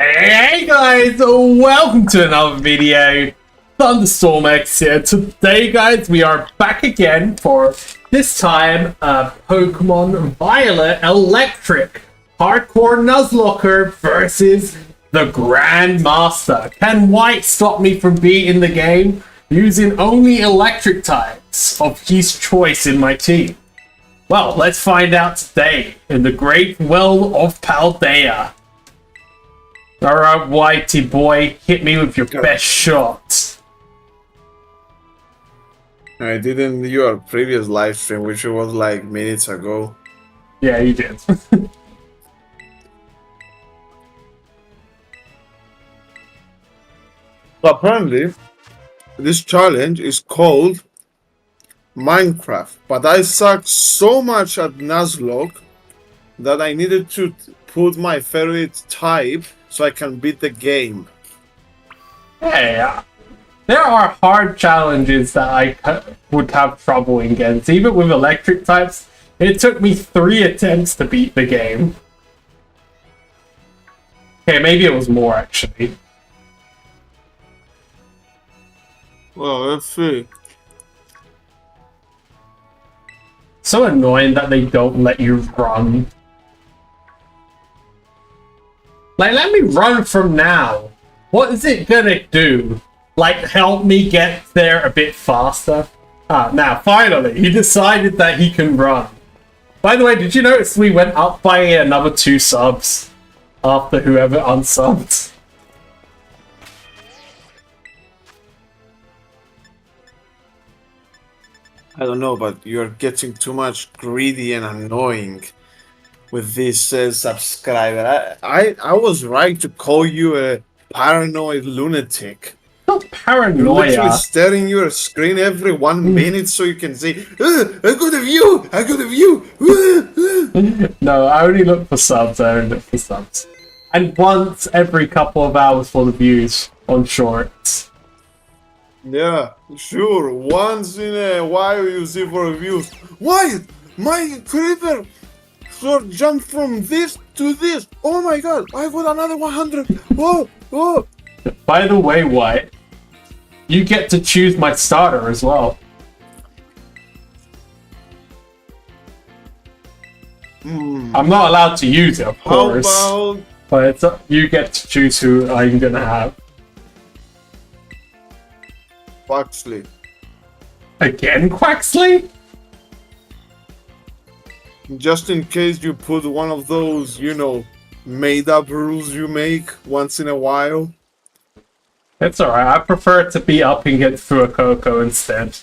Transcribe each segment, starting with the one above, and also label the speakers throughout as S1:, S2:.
S1: Hey guys, welcome to another video. Thunderstorm X here. Today guys, we are back again for this time Pokemon Violet Electric Hardcore Nuzlocker versus the Grandmaster. Can White stop me from beating the game using only electric types of his choice in my team? Well, let's find out today in the Great Well of Paldea. Alright, Whitey boy, hit me with your best shot.
S2: I did in your previous live stream, which was like minutes ago.
S1: Yeah, you did.
S2: Apparently, this challenge is called Minecraft, but I suck so much at Nuzlocke that I needed to put my favorite type so I can beat the game.
S1: Hey, there are hard challenges that I would have trouble against. Even with electric types, it took me 3 attempts to beat the game. Okay, maybe it was more actually.
S2: Well, let's see.
S1: So annoying that they don't let you run. Like, let me run from now. What is it gonna do? Like, help me get there a bit faster? Ah, now, finally, he decided that he can run. By the way, did you notice we went up by another 2 subs after whoever unsubbed?
S2: I don't know, but you're getting too much greedy and annoying with this subscriber. I was right to call you a paranoid lunatic.
S1: Not
S2: You're
S1: paranoia.
S2: literally staring your screen every 1 minute so you can say, I got a view! I got a view!
S1: No, I only look for subs. I only look for subs. And once every couple of hours for the views on shorts.
S2: Yeah, sure. Once in a while you see for views. Why? My creeper sword jumped from this to this. Oh my god, I got another 100. Whoa, whoa.
S1: By the way, White, you get to choose my starter as well. I'm not allowed to use it, of course.
S2: How about...
S1: But you get to choose who I'm gonna have.
S2: Huxley.
S1: Again, Quaxley?
S2: Just in case you put one of those, you know, made-up rules you make once in a while.
S1: It's alright, I prefer to be up and get through a Coco instead.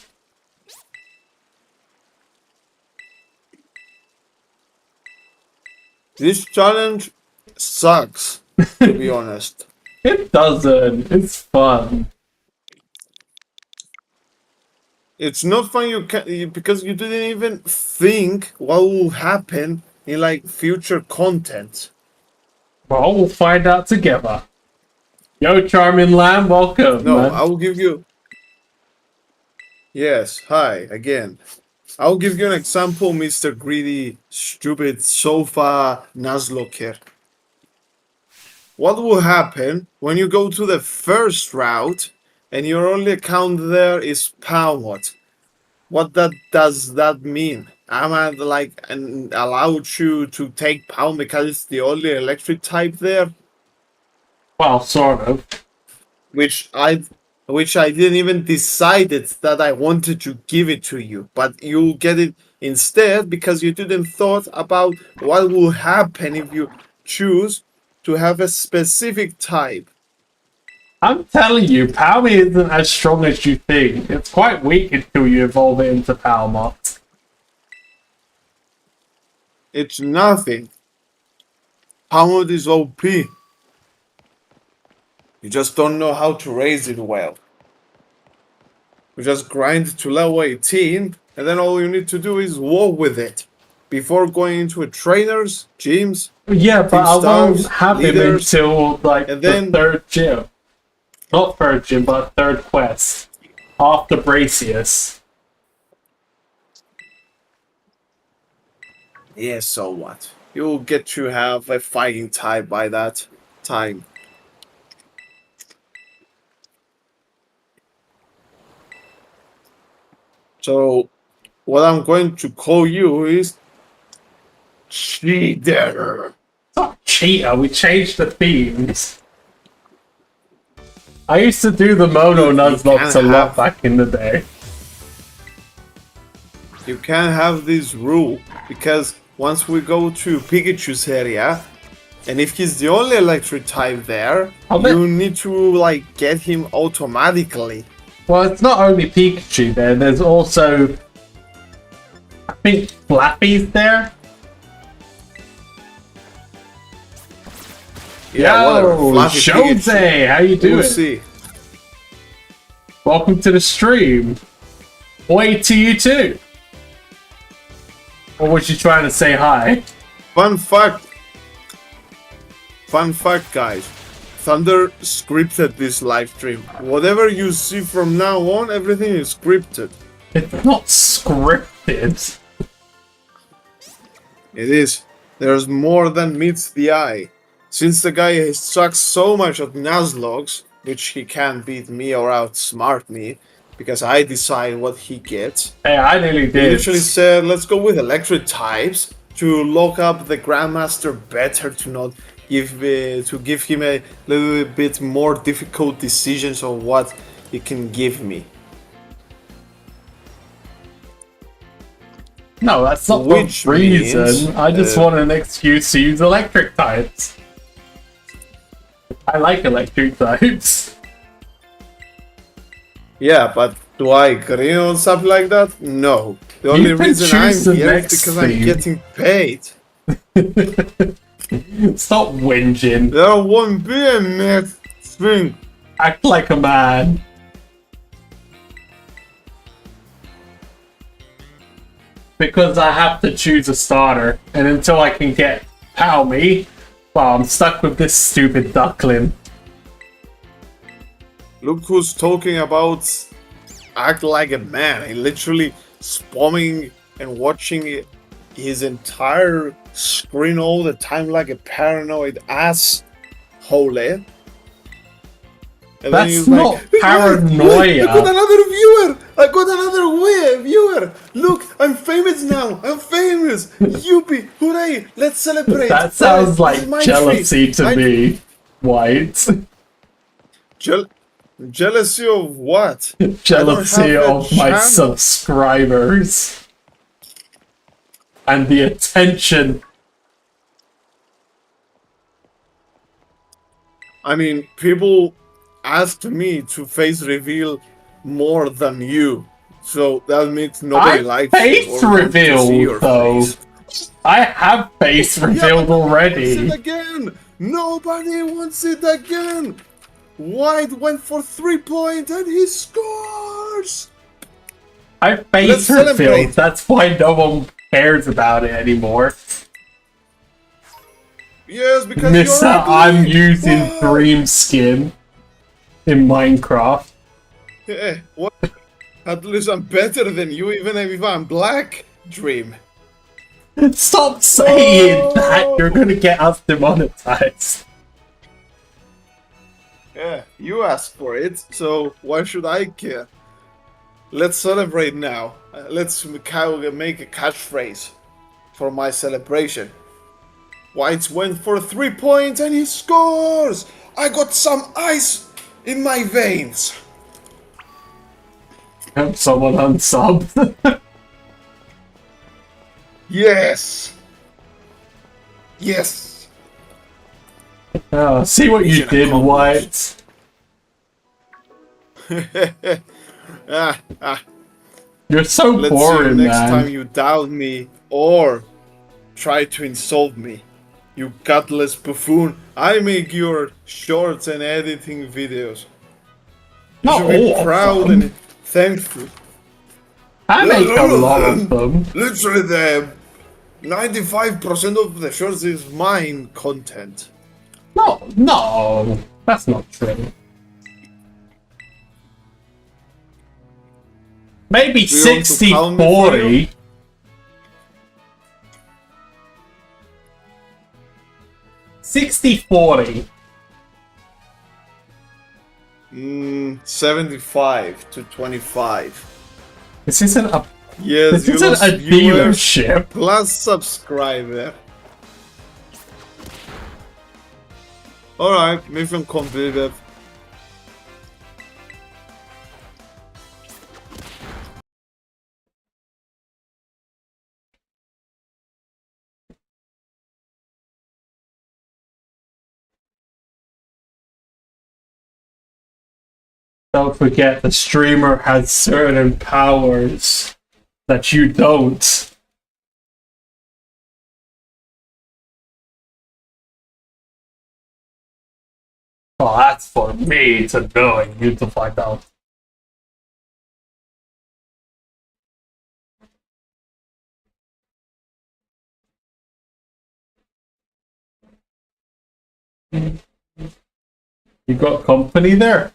S2: This challenge sucks, to be honest.
S1: It doesn't, it's fun.
S2: It's not fun because you didn't even think what will happen in like future content.
S1: Well, we'll find out together. Yo, Charming Lamb, welcome.
S2: No,
S1: man.
S2: I will give you... Yes, hi, again. I'll give you an example, Mr. Greedy, Stupid Sofa Nuzlocker. What will happen when you go to the first route and your only account there is Palmot? What does that mean? Am I like allowed you to take Palm because it's the only electric type there?
S1: Well, sort of.
S2: Which I didn't even decided that I wanted to give it to you, but you'll get it instead because you didn't thought about what will happen if you choose to have a specific type.
S1: I'm telling you, Palmy isn't as strong as you think. It's quite weak until you evolve it into Palmot.
S2: It's nothing. Palmot is OP. You just don't know how to raise it well. You just grind to level 18, and then all you need to do is walk with it before going into a trainers, gyms.
S1: Yeah, but I won't have
S2: leaders,
S1: him until like
S2: and then
S1: the 3rd gym. Not 3rd gym, but 3rd quest. After Bracius.
S2: yeah, so what? You'll get to have a fighting type by that time. So what I'm going to call you is cheater.
S1: It's not cheater, we changed the themes. I used to do the mono
S2: Dude,
S1: Nuzlocks a lot back in the day.
S2: You can't have this rule, because once we go to Pikachu's area, and if he's the only electric type there, you need to like get him automatically.
S1: Well, it's not only Pikachu there, there's also, I think, Flappy's there.
S2: Yeah,
S1: yo, Jose, how you doing?
S2: We'll see.
S1: Welcome to the stream. Oi to you too. Or was you trying to say hi?
S2: Fun fact, guys. Thunder scripted this live stream. Whatever you see from now on, everything is scripted.
S1: It's not scripted.
S2: It is. There's more than meets the eye. Since the guy sucks so much at Nuzlocke, which he can't beat me or outsmart me, because I decide what he gets.
S1: Hey, I nearly did.
S2: He literally said, let's go with electric types to lock up the Grandmaster better, to not give him a little bit more difficult decisions on what he can give me.
S1: No, that's not the reason. I just want an excuse to use electric types. I like electric types.
S2: Yeah, but do I agree on something like that? No. The only reason I'm here is because I'm getting paid.
S1: Stop whinging.
S2: There won't be a next thing.
S1: Act like a man. Because I have to choose a starter, and until I can get Palmy, well, I'm stuck with this stupid duckling.
S2: Look who's talking about act like a man. He literally spamming and watching his entire screen all the time like a paranoid asshole. And
S1: that's not
S2: like,
S1: paranoia.
S2: I got another viewer! I got another viewer! Look, I'm famous now! I'm famous! Yuppie! Hooray! Let's celebrate!
S1: That sounds like jealousy to me, White.
S2: Jealousy of what?
S1: Jealousy of my subscribers. And the attention.
S2: I mean, people asked me to face reveal more than you, so that means nobody likes
S1: face reveal though. Face. I have face revealed already.
S2: Wants it again. Nobody wants it again. White went for 3-point and he scores.
S1: I face revealed. That's why no one cares about it anymore.
S2: Yes, because
S1: Nissa, I'm using Dream Skin in Minecraft.
S2: Yeah, what? At least I'm better than you, even if I'm black, Dream.
S1: Stop saying that! You're gonna get us demonetized.
S2: Yeah, you asked for it, so why should I care? Let's celebrate now. Let's make a catchphrase for my celebration. White went for 3-point and he scores! I got some ice in my veins.
S1: Have someone unsub.
S2: Yes. Yes.
S1: See what you did, White. You're so boring,
S2: man. Let's see next
S1: man.
S2: time you doubt me or try to insult me. You gutless buffoon. I make your shorts and editing videos. You should be proud and thankful.
S1: I make a lot of them.
S2: Literally, the 95% of the shorts is mine content.
S1: No, that's not true. Maybe 60-40. 60-40.
S2: 75 to 25.
S1: This isn't a
S2: Yes,
S1: this
S2: you
S1: isn't
S2: lost
S1: a
S2: viewers
S1: dealership.
S2: plus subscriber. Alright, mission completed.
S1: Don't forget, the streamer has certain powers that you don't. Oh, that's for me to know and you to find out. You got company there?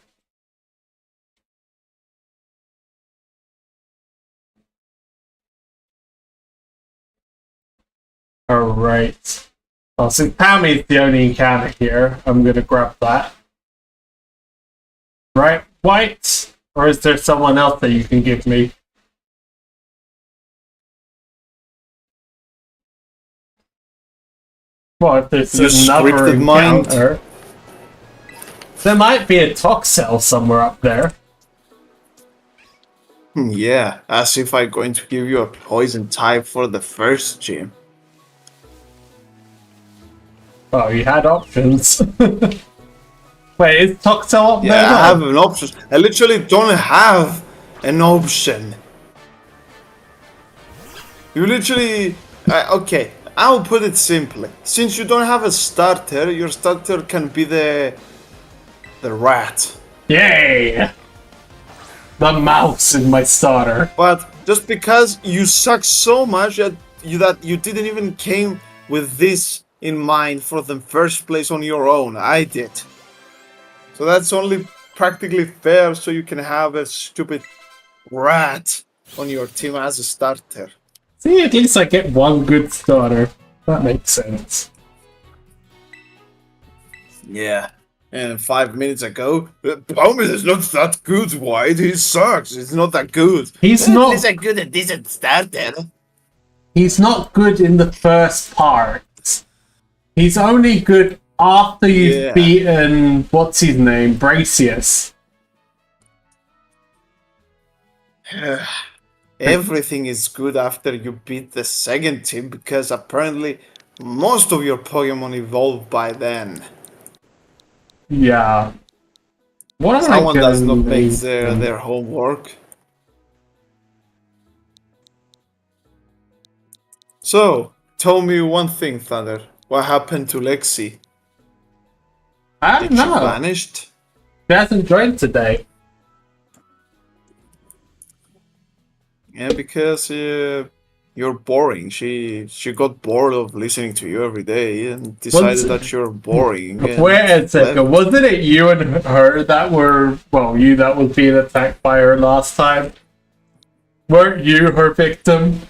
S1: Alright. Well, since Pammy's the only encounter here, I'm gonna grab that. Right, White? Or is there someone else that you can give me? Well, if there's
S2: Your
S1: another
S2: scripted mind.
S1: encounter... There might be a Toxel somewhere up there.
S2: Yeah, as if I'm going to give you a poison type for the first gym.
S1: Oh, you had options. Wait, is Toxel up there?
S2: Yeah, I
S1: now?
S2: have an option. I literally don't have an option. You literally... okay, I'll put it simply. Since you don't have a starter, your starter can be the rat.
S1: Yay! The mouse is my starter.
S2: But just because you suck so much that you didn't even came with this in mind for the first place on your own, I did. So that's only practically fair, so you can have a stupid rat on your team as a starter.
S1: See, at least I get one good starter. That makes sense.
S2: Yeah. And 5 minutes ago, Thomas is not that good, White. He sucks. He's not that good.
S1: He's not.
S2: He's a good and decent starter.
S1: He's not good in the first part. He's only good after you've beaten what's his name, Bracius.
S2: Everything is good after you beat the second team because apparently most of your Pokemon evolved by then.
S1: Yeah. What am
S2: Someone
S1: I
S2: does not
S1: gonna
S2: make
S1: name
S2: their homework. So, tell me one thing, Thunder. What happened to Lexi?
S1: I don't
S2: Did she
S1: know.
S2: vanished?
S1: She hasn't joined today.
S2: Yeah, because you're boring. She got bored of listening to you every day and decided that you're boring.
S1: Wait a second, wasn't it you and her that were, well, you that was being attacked by her last time? Weren't you her victim?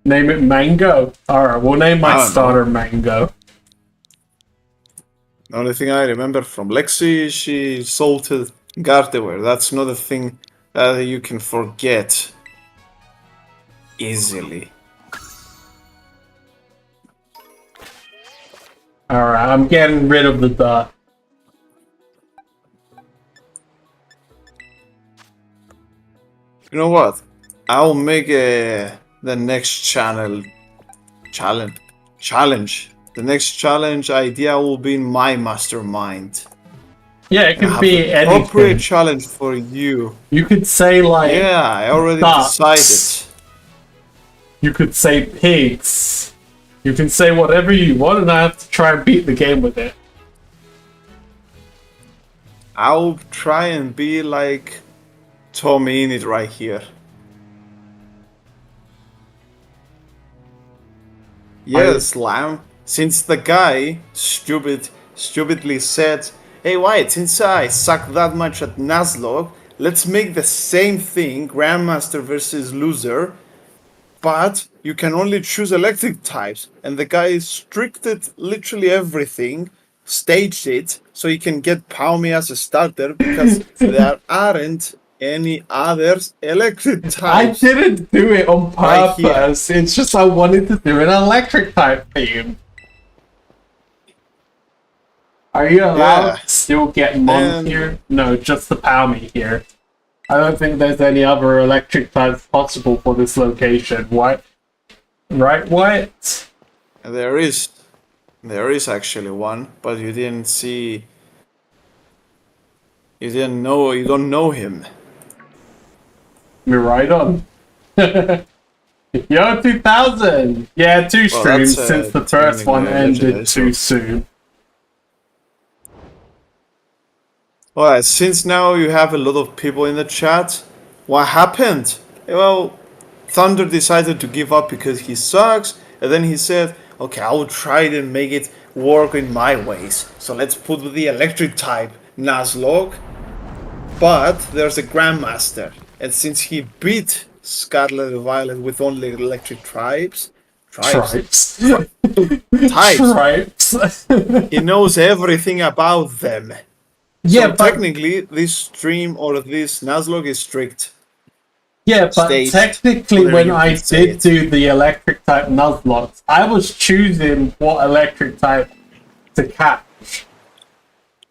S1: Name it Mango. Alright, we'll name my starter Mango.
S2: The only thing I remember from Lexi is she salted Gardevoir. That's not a thing that you can forget easily.
S1: Alright, I'm getting rid of the dot.
S2: You know what? I'll make the next challenge. The next challenge idea will be in my mastermind.
S1: Yeah, it could be
S2: an
S1: anything.
S2: Appropriate challenge for you.
S1: You could say like...
S2: Yeah, I already
S1: ducks.
S2: decided.
S1: You could say pigs. You can say whatever you want and I have to try and beat the game with it.
S2: I'll try and be like Tommy in it right here. Yes, Lamb. Since the guy stupidly said, "Hey White, since I suck that much at Nuzlocke, let's make the same thing, Grandmaster versus Loser, but you can only choose electric types." And the guy restricted literally everything, staged it, so he can get Palmy as a starter because there aren't any other electric
S1: I
S2: types.
S1: didn't do it on
S2: Right here.
S1: purpose. It's just I wanted to do an electric type theme. Are you allowed
S2: Yeah.
S1: to still get Mon
S2: And-
S1: here? No, just the Palmy here. I don't think there's any other electric types possible for this location. What? Right, what?
S2: There is actually one, but you didn't see. You didn't know. You don't know him.
S1: You're right on. Yo, 2000! Yeah, 2
S2: Well,
S1: streams
S2: that's,
S1: since the first one
S2: technically
S1: ended
S2: legendary,
S1: too
S2: so-
S1: soon.
S2: Alright, since now you have a lot of people in the chat, what happened? Well, Thunder decided to give up because he sucks, and then he said, okay, I will try to make it work in my ways. So let's put the electric type, Nuzlocke, but there's a Grandmaster, and since he beat Scarlet and Violet with only electric types,
S1: Tripes.
S2: types,
S1: Tripes.
S2: he knows everything about them.
S1: Yeah,
S2: So
S1: but
S2: technically, this stream or this Nuzlocke is strict.
S1: yeah, but
S2: staged,
S1: technically,
S2: whatever
S1: when
S2: you
S1: I
S2: can say
S1: did
S2: it.
S1: do the electric type Nuzlocke, I was choosing what electric type to catch.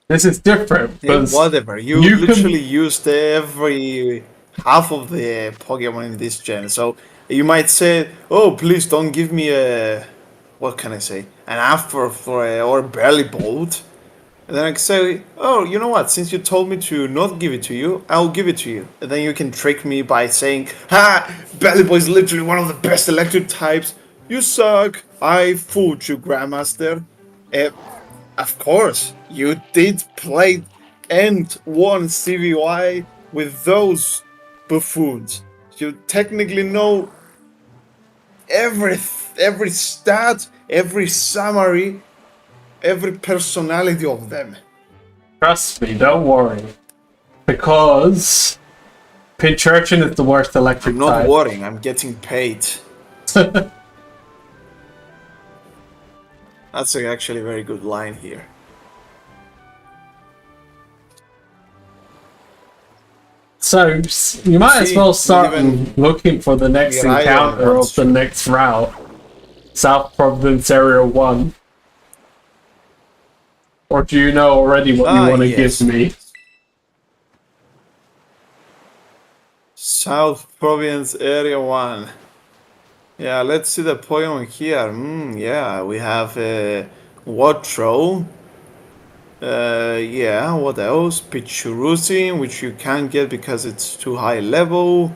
S1: This is different
S2: Yeah,
S1: because
S2: whatever. You
S1: you can-
S2: literally used every half of the Pokemon in this gen. So you might say, "Oh, please don't give me a what can I say? An Afro for or a Belly Bolt." And then I can say, "Oh, you know what? Since you told me to not give it to you, I'll give it to you." And then you can trick me by saying, "Ha! Belly Boy is literally one of the best electric types. You suck. I fooled you, Grandmaster." Of course, you did play and won CVY with those buffoons. You technically know every stat, every summary, every personality of them.
S1: trust me, don't worry, because Pinchurchin is the worst electric
S2: I'm not
S1: type.
S2: worrying, I'm getting paid. That's actually a very good line here.
S1: So you might as
S2: See,
S1: well start
S2: even
S1: looking for the next
S2: Mirai
S1: encounter of
S2: wants
S1: the
S2: to-
S1: next route. South Providence Area 1. Or do you know already what you want to
S2: yes.
S1: give me?
S2: South Province Area 1. Yeah, let's see the Pokemon here. Yeah, we have Watro. Yeah, what else? Pichurusi, which you can't get because it's too high level.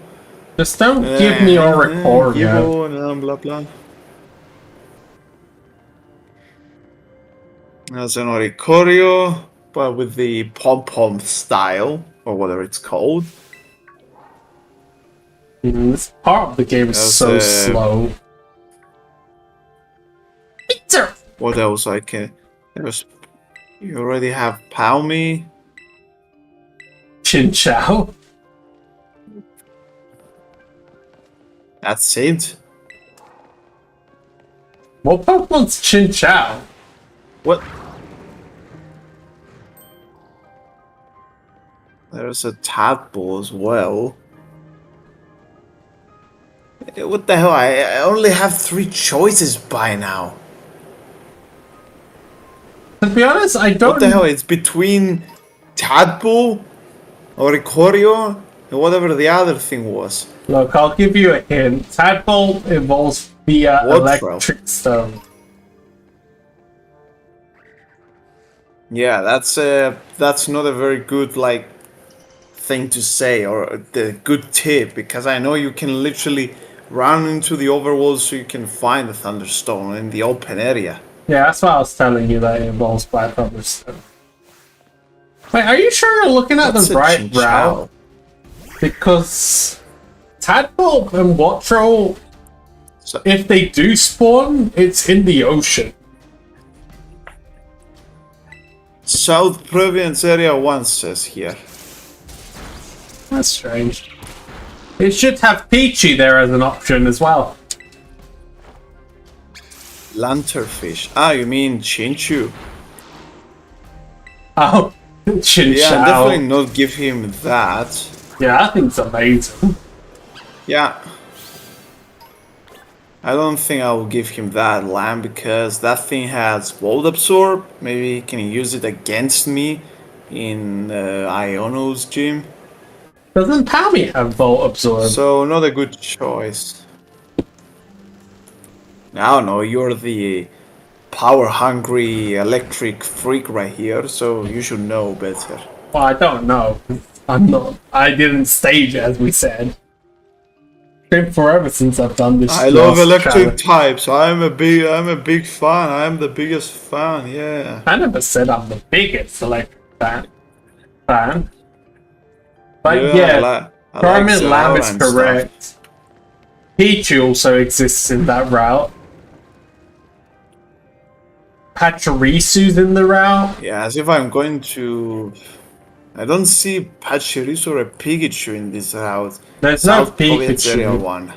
S1: Just don't give me Oricorio.
S2: Givo, blah blah. There's an Oricorio, but with the pom-pom style, or whatever it's called.
S1: This part of the game is
S2: There's,
S1: so slow. Peter!
S2: What else I can... There's... You already have Palmy.
S1: Chinchou.
S2: That's it.
S1: What Pokemon's Chinchou?
S2: What? There's a tadpole as well. What the hell? I only have 3 choices by now.
S1: To be honest, I don't...
S2: What the hell? It's between Tadpole, Oricorio, and whatever the other thing was.
S1: Look, I'll give you a hint. Tadpole evolves via
S2: What, bro?
S1: electric stone.
S2: Yeah, that's not a very good thing to say or the good tip, because I know you can literally run into the overworld so you can find the Thunderstone in the open area.
S1: Yeah, that's why I was telling you that it evolves by Thunderstone. Wait, are you sure you're looking at
S2: That's
S1: the
S2: a
S1: right
S2: Chinchou.
S1: route? Because Tadpole and Watro,
S2: So,
S1: if they do spawn, it's in the ocean.
S2: South Province Area 1 says here.
S1: That's strange. It should have Peachy there as an option as well.
S2: Lanternfish. Ah, you mean Chinchu?
S1: Oh, Chinchou.
S2: Yeah, definitely not give him that.
S1: Yeah, I think it's amazing.
S2: Yeah. I don't think I will give him that lamp because that thing has Volt Absorb. Maybe he can use it against me in Iono's gym.
S1: Doesn't Pammy have Volt Absorb?
S2: So not a good choice. I don't know, you're the power-hungry electric freak right here, so you should know better.
S1: Well, I don't know. I'm not. I didn't stage it, as we said. It's been forever since I've done this.
S2: I love electric
S1: challenge.
S2: types. I'm a big fan. I'm the biggest fan. Yeah.
S1: I never said I'm the biggest electric fan. But yeah,
S2: I like
S1: Charmin Lamb
S2: Zelda
S1: is
S2: and stuff.
S1: correct. Pichu also exists in that route. Pachirisu's in the route.
S2: Yeah, as if I'm going to. I don't see Pachirisu or a Pikachu in this route.
S1: There's no
S2: South Province Area
S1: Pikachu.
S2: 1.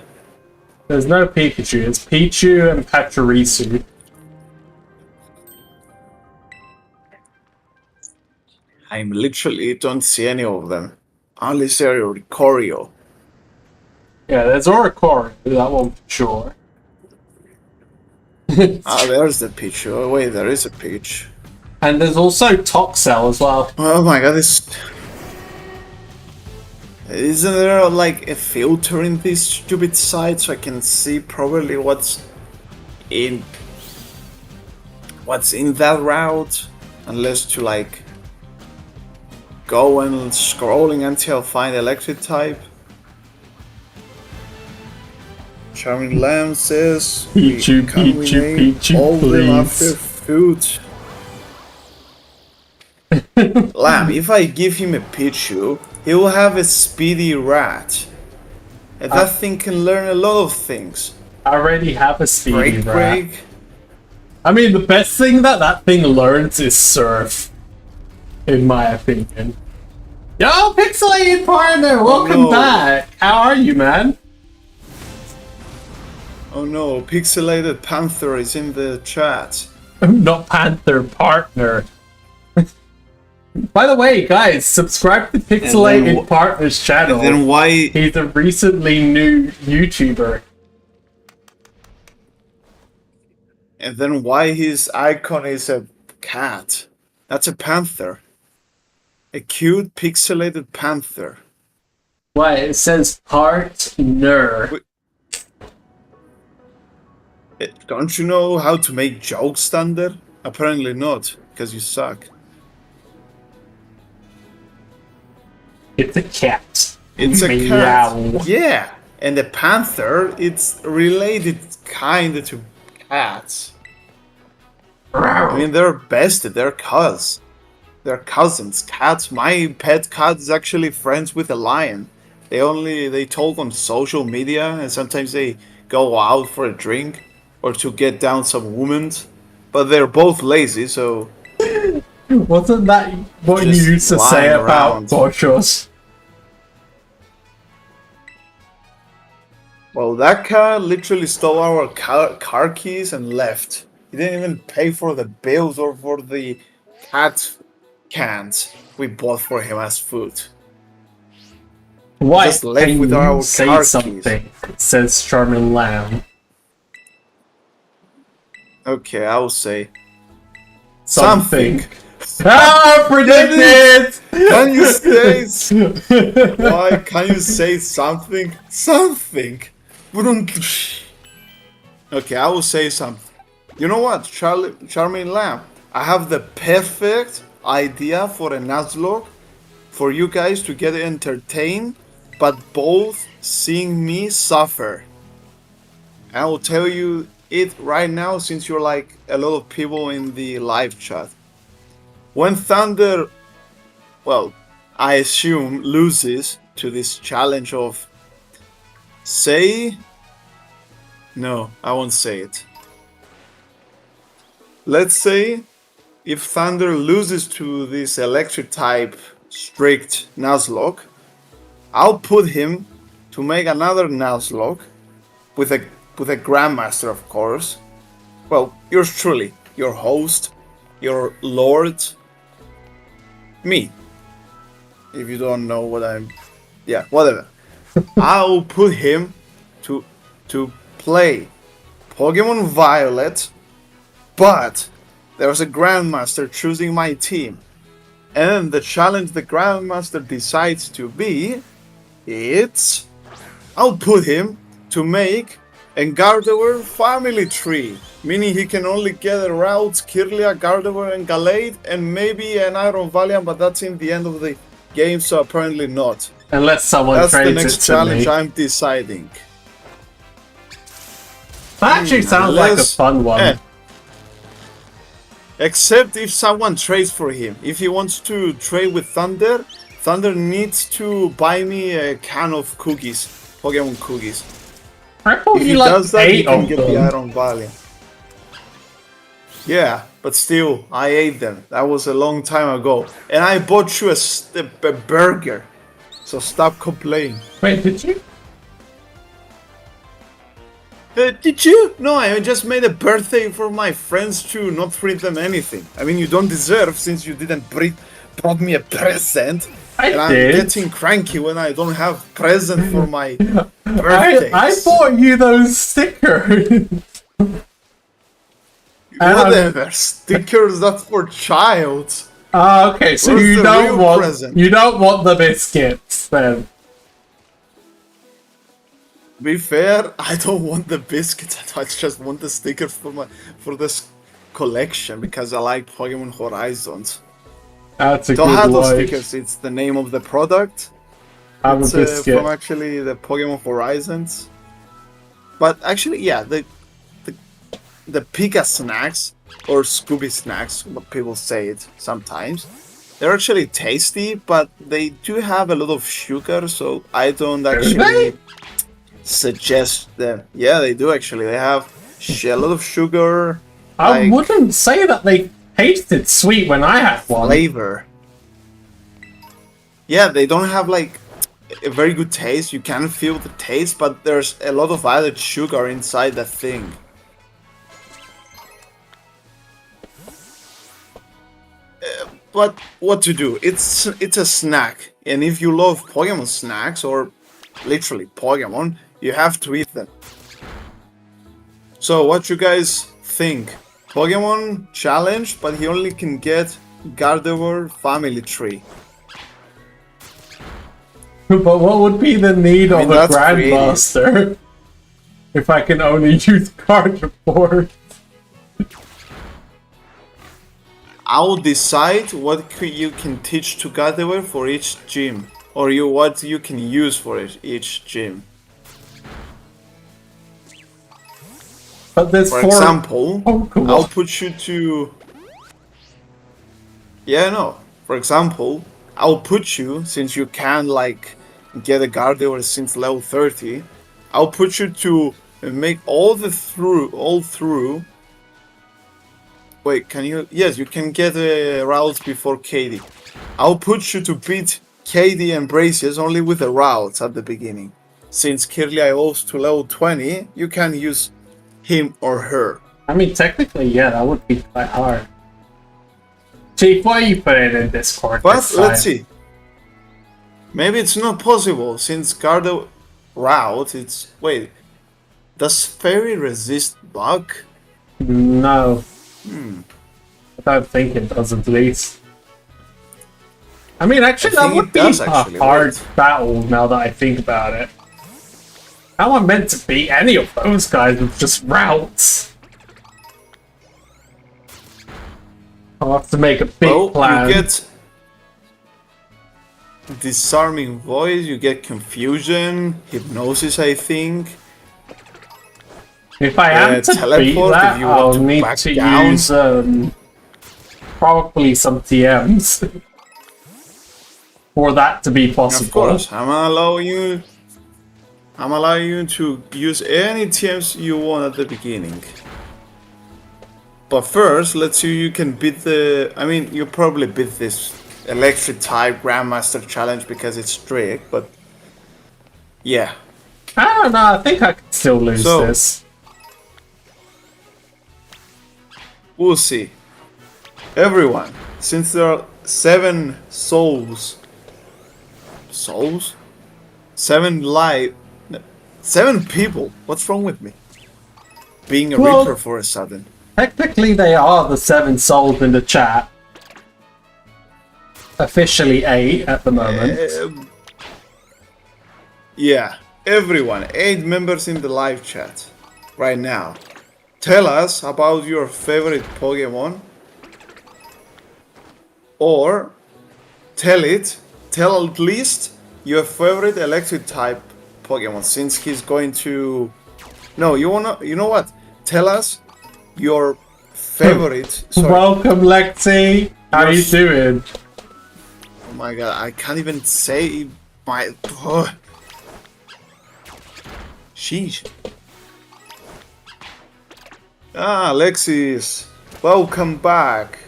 S1: There's no Pikachu. It's Pichu and Pachirisu.
S2: I literally don't see any of them. Only Serio Ricorio.
S1: Yeah, there's Oricorio, that one for sure.
S2: Ah, there's the Peach. Oh, wait, there is a Peach.
S1: And there's also Toxel as well.
S2: Oh my god, this. Isn't there like a filter in this stupid site so I can see probably what's in that route? Unless to like go and scrolling until I find electric type. Charming Lamb says
S1: Pichu,
S2: can we
S1: Pichu,
S2: name
S1: Pichu,
S2: all them
S1: please.
S2: after food. Lamb, if I give him a Pichu, he will have a speedy rat. And that thing can learn a lot of things.
S1: I already have a speedy rat.
S2: Break.
S1: I mean, the best thing that thing learns is surf. In my opinion. Yo, Pixelated Partner, welcome
S2: no.
S1: back. How are you, man?
S2: Oh no, Pixelated Panther is in the chat.
S1: Not Panther Partner. By the way, guys, subscribe to Pixelated Partner's channel.
S2: And then why?
S1: He's a recently new YouTuber.
S2: And then why his icon is a cat? That's a panther. A cute pixelated panther.
S1: Why? It says partner.
S2: Don't you know how to make jokes, Thunder? Apparently not, because you suck.
S1: It's a cat.
S2: It's a
S1: Meow.
S2: cat. Yeah, and the panther, it's related kind to cats. I mean, they're bested. They're cousins. They're cousins. Cats. My pet cat is actually friends with a lion. They talk on social media, and sometimes they go out for a drink or to get down some women. But they're both lazy, so.
S1: Wasn't that what you
S2: Just
S1: used to say
S2: lying
S1: about
S2: around.
S1: Boschos?
S2: Well, that cat literally stole our car keys and left. He didn't even pay for the bills or for the cat cans we bought for him as food.
S1: Why
S2: Just left
S1: can
S2: with
S1: you
S2: our
S1: say
S2: car keys.
S1: something? It says Charmin Lamb.
S2: Okay, I will say
S1: Something.
S2: something.
S1: Ah, predicted!
S2: Can you say? Why can you say something? Something. Okay, I will say something. You know what, Charming Lamb? I have the perfect idea for a Nuzlocke for you guys to get entertained, but both seeing me suffer. I will tell you it right now since you're like a lot of people in the live chat. When Thunder, well, I assume loses to this challenge of say, no, I won't say it. Let's say if Thunder loses to this electric type strict Nuzlocke, I'll put him to make another Nuzlocke with a Grandmaster, of course. Well, yours truly, your host, your lord, me. If you don't know what I'm yeah, whatever. I'll put him to play Pokemon Violet, but there's a Grandmaster choosing my team. And the challenge the Grandmaster decides to be, it's I'll put him to make a Gardevoir family tree, meaning he can only get a Route, Kirlia, Gardevoir, and Gallade, and maybe an Iron Valiant, but that's in the end of the game, so apparently not.
S1: Unless someone
S2: That's the
S1: trades
S2: next
S1: it to
S2: challenge
S1: me.
S2: I'm deciding.
S1: That actually sounds like a fun one.
S2: Except if someone trades for him. If he wants to trade with Thunder, Thunder needs to buy me a can of cookies, Pokemon cookies.
S1: I thought
S2: If
S1: you
S2: he
S1: like
S2: does that, he
S1: 8
S2: can
S1: of
S2: get the
S1: them.
S2: Iron Valiant. Yeah, but still, I ate them. That was a long time ago. And I bought you a burger. So stop complaining.
S1: Wait, did you?
S2: Did you? No, I just made a birthday for my friends to not treat them anything. I mean, you don't deserve since you didn't brought me a present.
S1: I
S2: And I'm
S1: did.
S2: getting cranky when I don't have present for my birthdays.
S1: I bought you those stickers.
S2: Whatever, stickers that's for child.
S1: Okay, so
S2: Where's
S1: you
S2: the
S1: don't
S2: real
S1: want
S2: present?
S1: the biscuits then.
S2: To be fair, I don't want the biscuits. I just want the stickers for this collection because I like Pokemon Horizons.
S1: That's a
S2: Don't
S1: good
S2: have those
S1: one.
S2: stickers. It's the name of the product.
S1: Have a
S2: It's
S1: biscuit.
S2: from actually the Pokemon Horizons. But actually, yeah, the Pika snacks or Scooby snacks, what people say it sometimes. They're actually tasty, but they do have a lot of sugar, so I don't actually suggest them. Yeah, they do actually. They have a lot of sugar.
S1: I
S2: like,
S1: wouldn't say that they tasted sweet when I had one.
S2: flavor. Yeah, they don't have like a very good taste. You can feel the taste, but there's a lot of added sugar inside that thing. But what to do? It's a snack, and if you love Pokemon snacks or literally Pokemon, you have to eat them. So what you guys think? Pokemon challenge, but he only can get Gardevoir family tree.
S1: But what would be the need
S2: I mean,
S1: of a
S2: that's
S1: Grandmaster if I can only use Gardevoir?
S2: I'll decide what you can teach to Gardevoir for each gym, or what you can use for each gym.
S1: But there's
S2: For
S1: 4
S2: example,
S1: Pokemon.
S2: I'll put you to... Yeah, no. For example, I'll put you, since you can, like, get a Gardevoir since level 30, I'll put you to make all through... Wait, can you... Yes, you can get routes before Katie. I'll put you to beat Katie and Bracious only with the routes at the beginning. Since Kirlia evolves to level 20, you can use him or her.
S1: I mean, technically, yeah, that would be quite hard. Chief, why you put it in Discord
S2: But
S1: this time?
S2: let's see. Maybe it's not possible since Gardevoir route. It's wait. Does Fairy resist bug?
S1: No. I don't think it does, at least. I mean, actually,
S2: I
S1: that
S2: think
S1: would
S2: it
S1: be
S2: does,
S1: a
S2: actually,
S1: hard
S2: wait.
S1: battle now that I think about it. How am I meant to beat any of those guys with just routes? I'll have to make a big plan.
S2: You get disarming voice. You get confusion, hypnosis. I think.
S1: If I am to beat
S2: teleport,
S1: that,
S2: if you want
S1: I'll
S2: to
S1: need
S2: back
S1: to
S2: down.
S1: use probably some TMs for that to be possible.
S2: Of course, I'm allowing you to use any TMs you want at the beginning. But first, let's see you can beat the... I mean, you probably beat this electric type Grandmaster challenge because it's strict, but... Yeah.
S1: I don't know, I think I could still lose
S2: So-
S1: this.
S2: We'll see. Everyone, since there are 7 souls... Souls? 7 people. What's wrong with me? Being a
S1: Well,
S2: Reaper for a sudden.
S1: Technically, they are the 7 souls in the chat. Officially 8 at the moment.
S2: Yeah, everyone, 8 members in the live chat right now. Tell us about your favorite Pokemon. Or tell at least your favorite electric type Pokemon, since he's going to... No, you know what? Tell us your favorite...
S1: Welcome, Lexi! How you doing?
S2: Oh my god, I can't even say my... Sheesh. Ah, Lexis. Welcome back.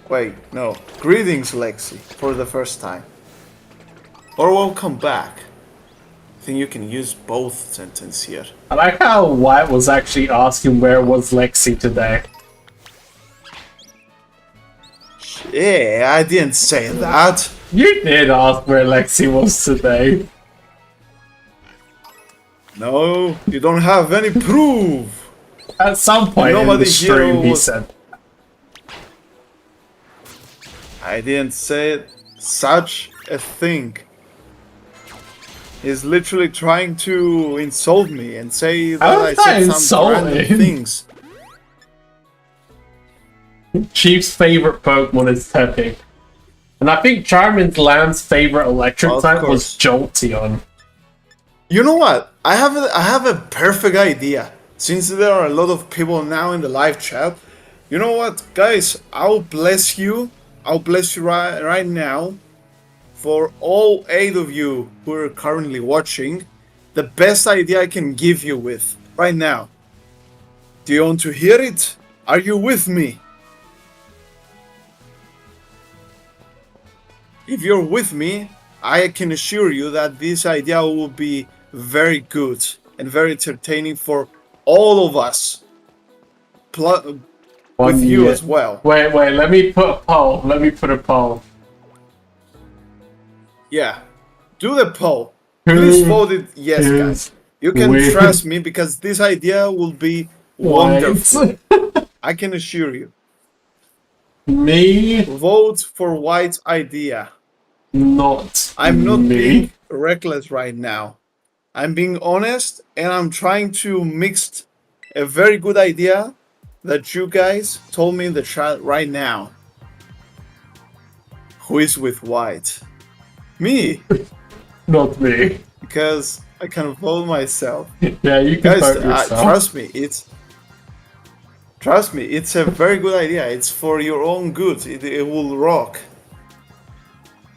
S2: Wait, no. Greetings, Lexi, for the first time. Or welcome back. I think you can use both sentences here.
S1: I like how White was actually asking where was Lexi today.
S2: Yeah, I didn't say that.
S1: You did ask where Lexi was today.
S2: No, you don't have any proof.
S1: At some point in the stream, he said.
S2: I didn't say such a thing. He's literally trying to insult me and say that I said some random things.
S1: Chief's favorite Pokemon is Tepig. And I think Charming Lamb's favorite electric type was Jolteon.
S2: You know what? I have a perfect idea. Since there are a lot of people now in the live chat, you know what, guys? I'll bless you. I'll bless you right now. For all 8 of you who are currently watching, the best idea I can give you with right now. Do you want to hear it? Are you with me? If you're with me, I can assure you that this idea will be very good and very entertaining for all of us. With you as well.
S1: Wait, let me put a poll. Let me put a poll.
S2: Yeah, do the poll. Please vote it yes, guys. You can trust me because this idea will be wonderful. I can assure you.
S1: Me?
S2: Vote for White's idea. I'm not being reckless right now. I'm being honest and I'm trying to mix a very good idea that you guys told me in the chat right now. Who is with White? Me.
S1: Not me.
S2: Because I can vote myself.
S1: Yeah, you can vote yourself.
S2: Trust me, it's a very good idea. It's for your own good. It will rock.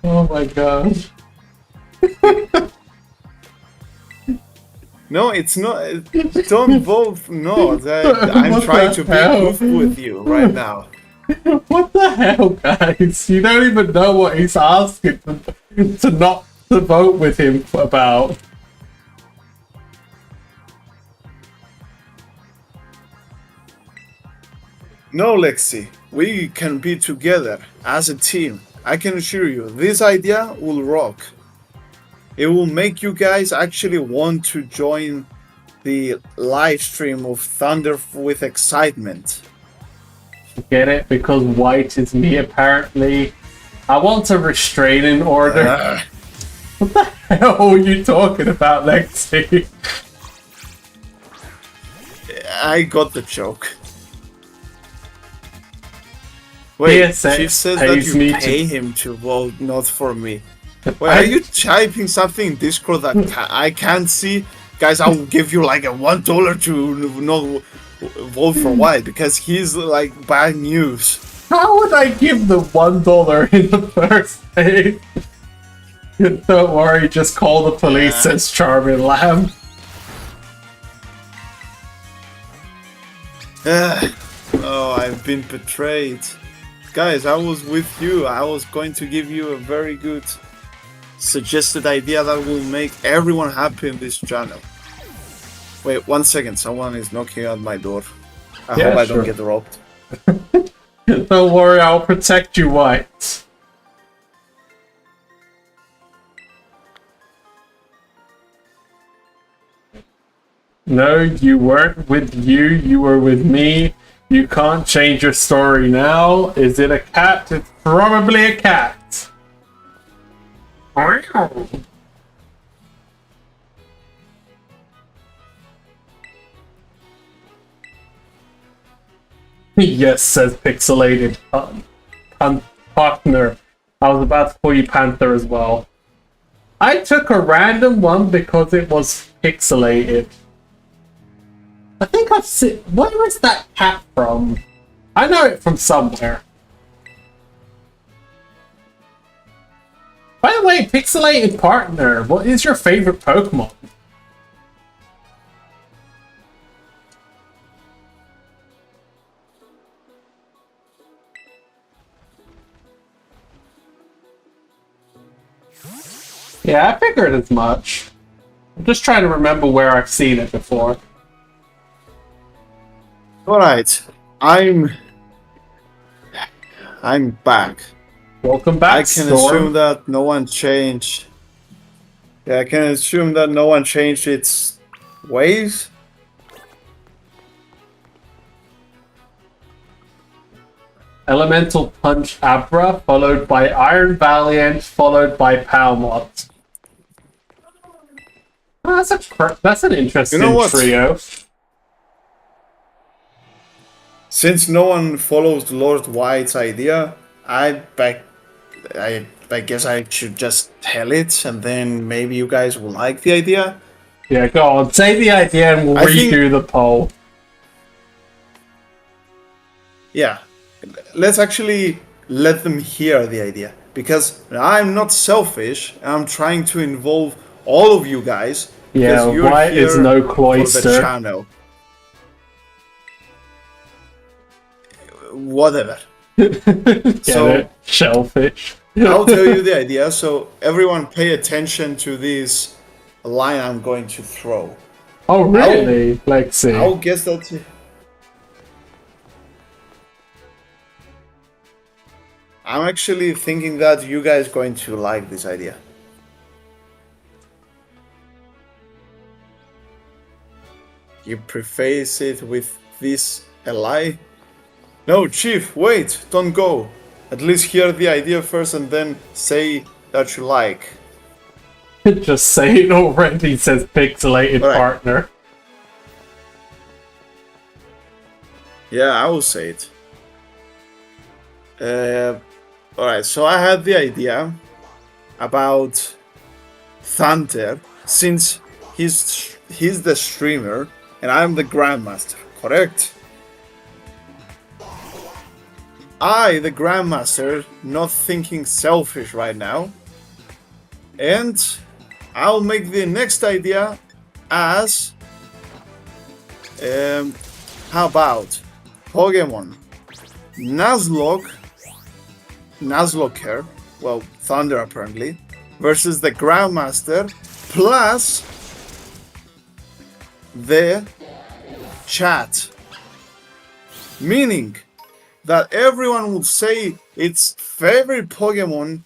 S1: Oh my gosh.
S2: No, it's not. Don't vote. No, I'm trying to be goofy with you right now.
S1: What the hell, guys? You don't even know what he's asking to not to vote with him about.
S2: No, Lexi, we can be together as a team. I can assure you, this idea will rock. It will make you guys actually want to join the live stream of Thunder with excitement.
S1: Get it? Because White is me, apparently. I want a restraining order. What the hell are you talking about, Lexi?
S2: I got the joke. Wait, she says that you pay him to vote, not for me. Wait, are you typing something in Discord that I can't see? Guys, I will give you like a $1 to not vote for White because he's like bad news.
S1: How would I give the $1 in the first place? Don't worry, just call the police, says Charming Lamb.
S2: Oh, I've been betrayed. Guys, I was with you. I was going to give you a very good suggested idea that will make everyone happy in this channel. Wait, 1 second. Someone is knocking on my door. I hope I don't get robbed.
S1: Don't worry, I'll protect you, White. No, you weren't with you were with me. You can't change your story now. Is it a cat? It's probably a cat. Yes, says Pixelated Partner. I was about to call you Panther as well. I took a random one because it was pixelated. I think I've seen... Where is that cat from? I know it from somewhere. By the way, Pixelated Partner, what is your favorite Pokemon? Yeah, I figured as much. I'm just trying to remember where I've seen it before.
S2: Alright, I'm back.
S1: Welcome back,
S2: I can
S1: Storm.
S2: assume that no one changed. Yeah, I can assume that no one changed its ways.
S1: Elemental Punch Abra, followed by Iron Valiant, followed by Palmot. Oh, that's an interesting trio.
S2: Since no one follows Lord White's idea, I guess I should just tell it, and then maybe you guys will like the idea.
S1: Yeah, go on. Say the idea and we'll redo the poll.
S2: Yeah. Let's actually let them hear the idea. Because I'm not selfish, I'm trying to involve all of you guys.
S1: Yeah, White is no cloister.
S2: For the channel. Whatever.
S1: So, shellfish.
S2: I'll tell you the idea, so everyone pay attention to this line I'm going to throw.
S1: Oh, really? Let's see.
S2: I'll guess that... I'm actually thinking that you guys are going to like this idea. You preface it with this a lie? No, Chief, wait, don't go. At least hear the idea first and then say that you like.
S1: Just say it already, says Pixelated Partner.
S2: Yeah, I will say it. Alright, so I had the idea about Thunder, since he's the streamer and I'm the Grandmaster, correct? I, the Grandmaster, not thinking selfish right now, and I'll make the next idea as how about Pokemon Nuzlocker, well, Thunder apparently, versus the Grandmaster plus the chat. Meaning that everyone would say its favorite Pokemon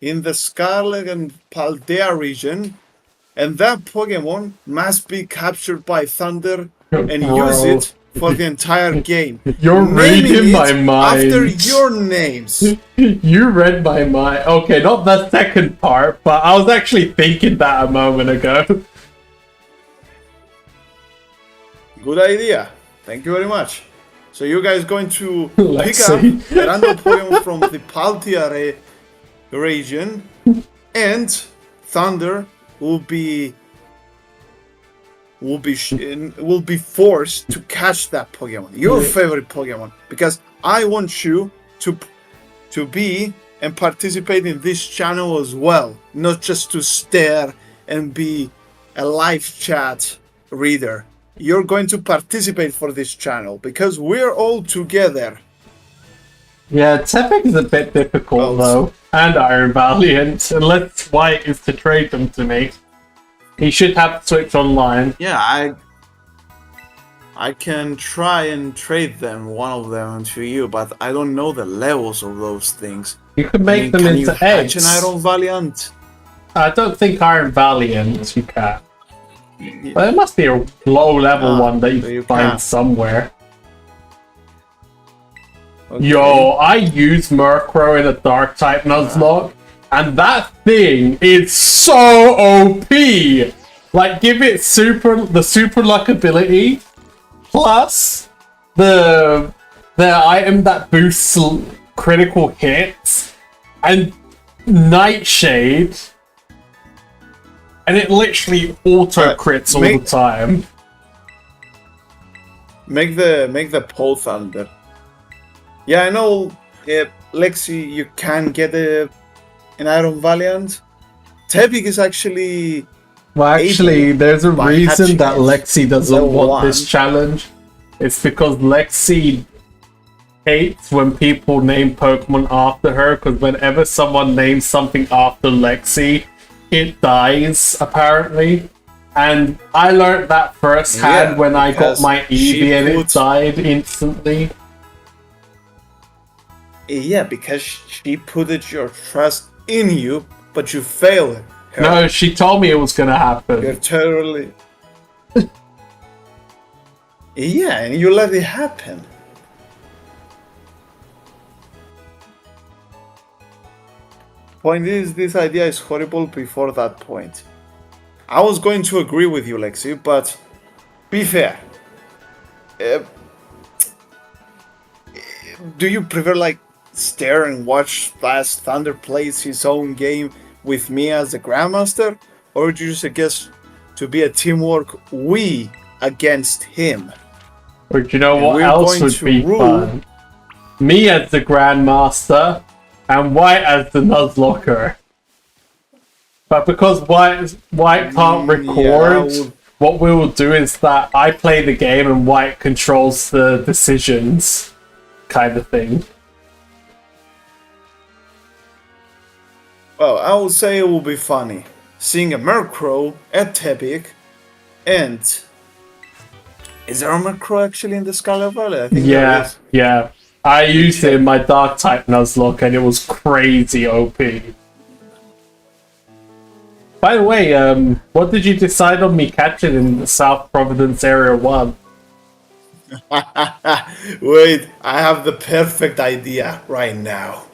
S2: in the Scarlet and Paldea region, and that Pokemon must be captured by Thunder and use it for the entire game.
S1: You're reading my mind.
S2: After your names.
S1: You read my mind. Okay, not the second part, but I was actually thinking that a moment ago.
S2: Good idea. Thank you very much. So you guys going to pick up a random Pokemon from the Paldea region, and Thunder will be forced to catch that Pokemon, your favorite Pokemon, because I want you to be and participate in this channel as well, not just to stare and be a live chat reader. You're going to participate for this channel because we're all together.
S1: Yeah, Tepig is a bit difficult though, and Iron Valiant, unless White is to trade them to me. He should have Switch Online.
S2: Yeah, I can try and trade them, one of them, to you, but I don't know the levels of those things.
S1: You could make them into eggs.
S2: Can Iron Valiant?
S1: I don't think Iron Valiant you can.
S2: Yeah.
S1: But there must be a low-level one that
S2: so
S1: you
S2: you
S1: find
S2: can't.
S1: somewhere.
S2: Okay.
S1: Yo, I use Murkrow in a Dark-type Nuzlocke, and that thing is so OP! Like, give it the super luck ability, plus the item that boosts critical hits, and Nightshade, and it literally auto crits all the time.
S2: Make the pole thunder. Yeah, I know, Lexi, you can get an Iron Valiant. Tepig is actually...
S1: Well, actually, there's a
S2: by
S1: reason
S2: hatching
S1: that
S2: it,
S1: Lexi doesn't
S2: level
S1: want
S2: 1.
S1: this challenge. It's because Lexi hates when people name Pokemon after her, because whenever someone names something after Lexi, it dies, apparently. And I learned that firsthand when I got my Eevee and it died instantly.
S2: Yeah, because she put your trust in you, but you failed her.
S1: No, she told me it was gonna happen.
S2: You're totally... Yeah, and you let it happen. Point is, this idea is horrible before that point. I was going to agree with you, Lexi, but be fair. Do you prefer, like, stare and watch Fast Thunder plays his own game with me as the Grandmaster? Or do you suggest to be a teamwork we against him?
S1: Or do you know what else would be fun? Me as the Grandmaster and White as the Nuzlocker. But because White can't record, what we will do is that I play the game and White controls the decisions, kind of thing.
S2: Well, I would say it will be funny seeing a Murkrow at Tepig, and is there a Murkrow actually in the Scarlet Valley? I think there is.
S1: Yeah. I used it in my Dark-type Nuzlocke and it was crazy OP. By the way, what did you decide on me catching in the South Providence Area 1?
S2: Wait, I have the perfect idea right now.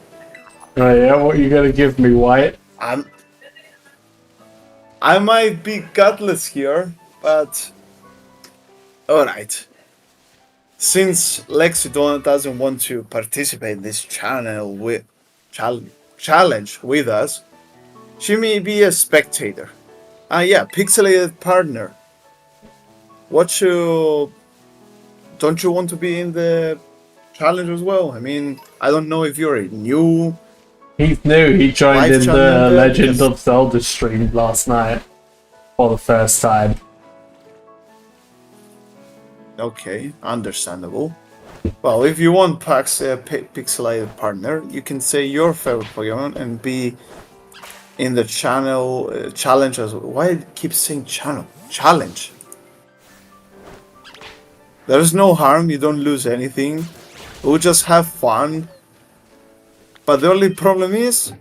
S1: Oh yeah, what are you gonna give me, White?
S2: I might be gutless here, but alright. Since Lexi doesn't want to participate in this challenge with us, she may be a spectator. Yeah, pixelated partner. Don't you want to be in the challenge as well? I mean, I don't know if you're new.
S1: He's new. He joined in the Legend of Zelda stream last night for the first time.
S2: Okay, understandable. Well, if you want Pax pixelated partner, you can say your favorite Pokemon and be in the channel challenge as well. Why do I keep saying channel? Challenge. There's no harm, you don't lose anything. We'll just have fun. But the only problem is,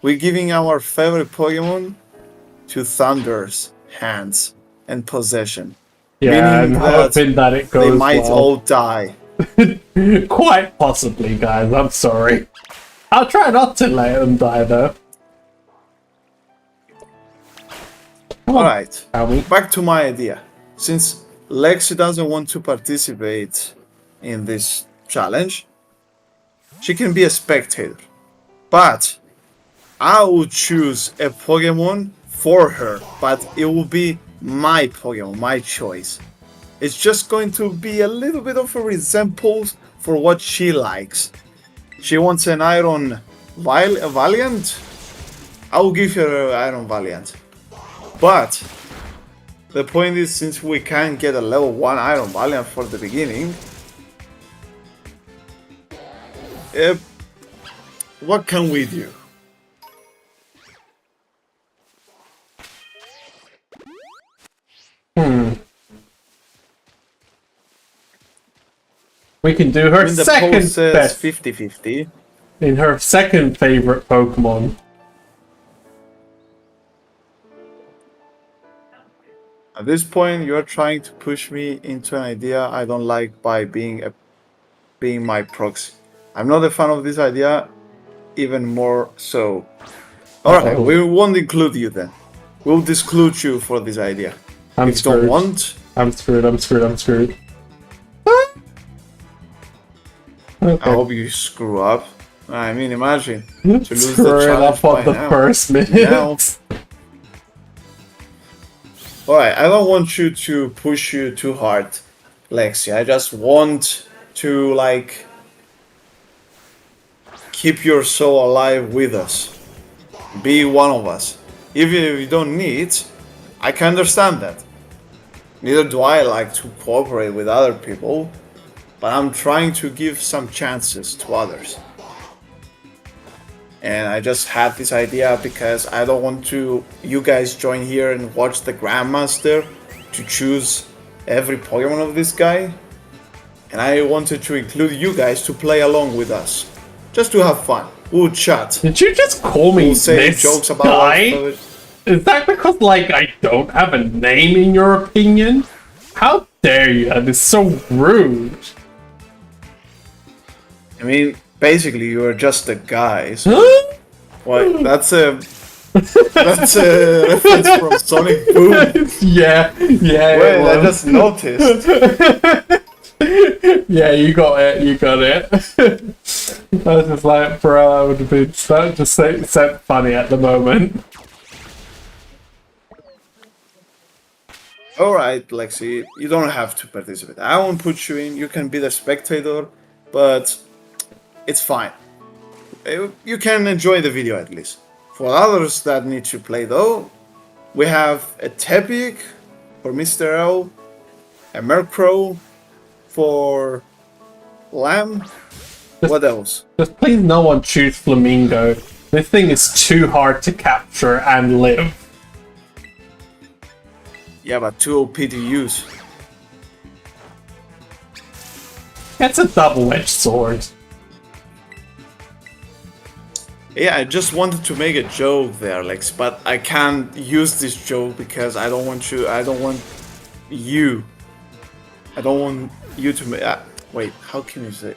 S2: we're giving our favorite Pokemon to Thunder's hands and possession.
S1: Yeah, I'm hoping that it goes well.
S2: They might all die.
S1: Quite possibly, guys. I'm sorry. I'll try not to let them die, though.
S2: Alright, back to my idea. Since Lexi doesn't want to participate in this challenge, she can be a spectator. But I will choose a Pokemon for her, but it will be my Pokemon, my choice. It's just going to be a little bit of a resemblance for what she likes. She wants an Iron Valiant? I will give her an Iron Valiant. But the point is, since we can't get a level 1 Iron Valiant for the beginning, what can we do?
S1: We can do her second best.
S2: 50-50.
S1: In her second favorite Pokemon.
S2: At this point, you're trying to push me into an idea I don't like by being my proxy. I'm not a fan of this idea, even more so. Alright, we won't include you then. We'll disclude you for this idea.
S1: I'm
S2: if you
S1: screwed.
S2: don't want...
S1: I'm screwed. Okay.
S2: I hope you screw up. I mean, imagine to lose
S1: Screw
S2: the
S1: it
S2: challenge
S1: up on
S2: by
S1: the
S2: now.
S1: first minute.
S2: Now. Alright, I don't want you to push you too hard, Lexi. I just want to, like, keep your soul alive with us. Be one of us. Even if you don't need, I can understand that. Neither do I like to cooperate with other people, but I'm trying to give some chances to others. And I just had this idea because I don't want you guys join here and watch the Grandmaster to choose every Pokemon of this guy. And I wanted to include you guys to play along with us. Just to have fun. We'll chat.
S1: Did you just call me
S2: We'll say
S1: this
S2: jokes about
S1: guy? Is that because, like, I don't have a name in your opinion? How dare you? That is so rude.
S2: I mean, basically you're just a guy. So what? That's a reference from Sonic Boom.
S1: Yeah.
S2: Wait, I just noticed.
S1: Yeah, you got it. I was just like, bro, I would have been so funny at the moment.
S2: Alright, Lexi, you don't have to participate. I won't put you in, you can be the spectator, but it's fine. You can enjoy the video at least. For others that need to play though, we have a Tepig for Mr. L, a Murkrow for Lamb. What else?
S1: Just please no one choose Flamingo. This thing is too hard to capture and live.
S2: Yeah, but too OP to use.
S1: It's a double-edged sword.
S2: Yeah, I just wanted to make a joke there, Lex, but I can't use this joke because I don't want you to make... wait, how can you say...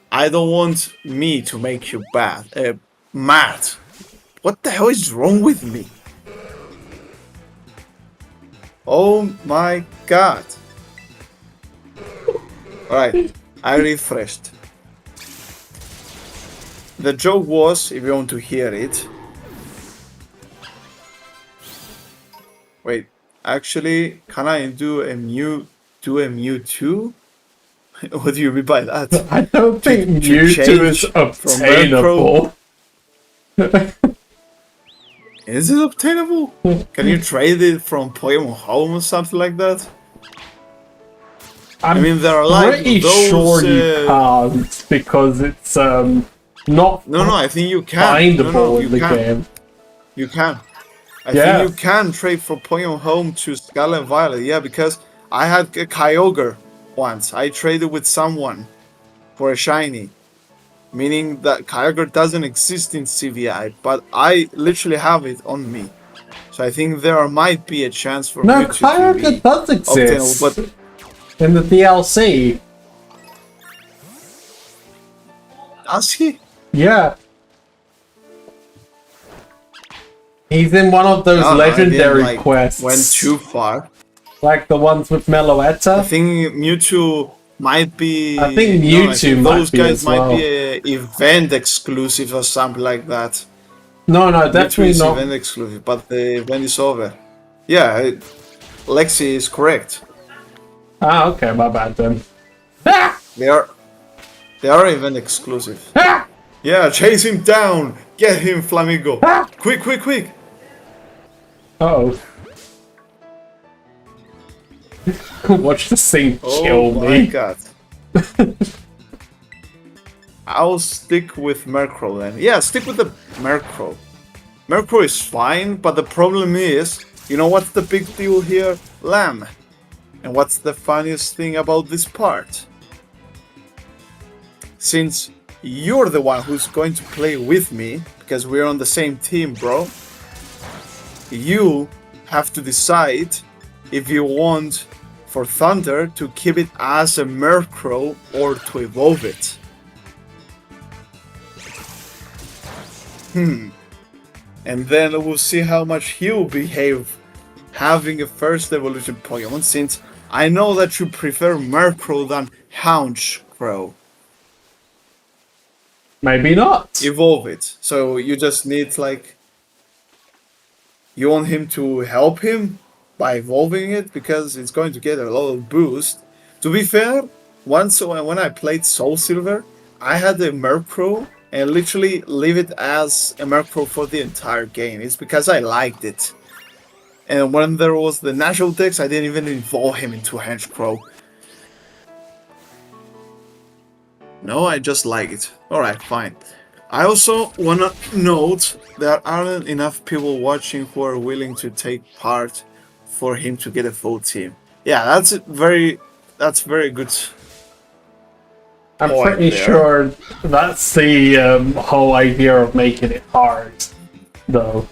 S2: I don't want me to make you mad. What the hell is wrong with me? Oh my god. Alright, I refreshed. The joke was, if you want to hear it... Wait, actually, can I do a Mewtwo? What do you mean by that?
S1: I don't think Mewtwo is obtainable.
S2: Is it obtainable? Can you trade it from Pokemon Home or something like that? I mean, there are like
S1: pretty
S2: those,
S1: sure you can't because it's not.
S2: No, I think you can.
S1: Findable
S2: you
S1: in the
S2: can.
S1: game.
S2: You can. I think you can trade from Pokemon Home to Scarlet and Violet. Yeah, because I had a Kyogre once. I traded with someone for a shiny. Meaning that Kyogre doesn't exist in CVI, but I literally have it on me. So I think there might be a chance for
S1: No,
S2: Mewtwo to be
S1: Kyogre does exist.
S2: but
S1: In the DLC.
S2: does he?
S1: Yeah. He's in one of those legendary quests.
S2: Went too far.
S1: Like the ones with Meloetta.
S2: I think Mewtwo might be...
S1: I think Mewtwo might
S2: those
S1: be
S2: guys
S1: as well.
S2: might be a event exclusive or something like that.
S1: No,
S2: Mewtwo
S1: definitely
S2: is
S1: not.
S2: event exclusive, but the event is over. Yeah, Lexi is correct.
S1: Ah, okay, my bad then. Ah!
S2: They are event exclusive.
S1: Ah!
S2: Yeah, chase him down! Get him, Flamingo!
S1: Ah!
S2: Quick!
S1: Uh-oh. Watch the thing kill
S2: Oh
S1: me.
S2: my god. I'll stick with Murkrow then. Yeah, stick with the Murkrow. Murkrow is fine, but the problem is, you know what's the big deal here? Lamb. And what's the funniest thing about this part? Since you're the one who's going to play with me, because we're on the same team, bro, you have to decide if you want for Thunder to keep it as a Murkrow or to evolve it. And then we'll see how much he will behave having a first evolution Pokemon, since I know that you prefer Murkrow than Houndscrow.
S1: Maybe not.
S2: Evolve it. So you just need, like, you want him to help him by evolving it, because it's going to get a lot of boost. To be fair, once when I played Soul Silver, I had a Murkrow and literally leave it as a Murkrow for the entire game. It's because I liked it. And when there was the natural dex, I didn't even evolve him into Henchcrow. No, I just like it. Alright, fine. I also wanna note there aren't enough people watching who are willing to take part for him to get a full team. Yeah, that's very good.
S1: I'm pretty sure that's the whole idea of making it hard, though.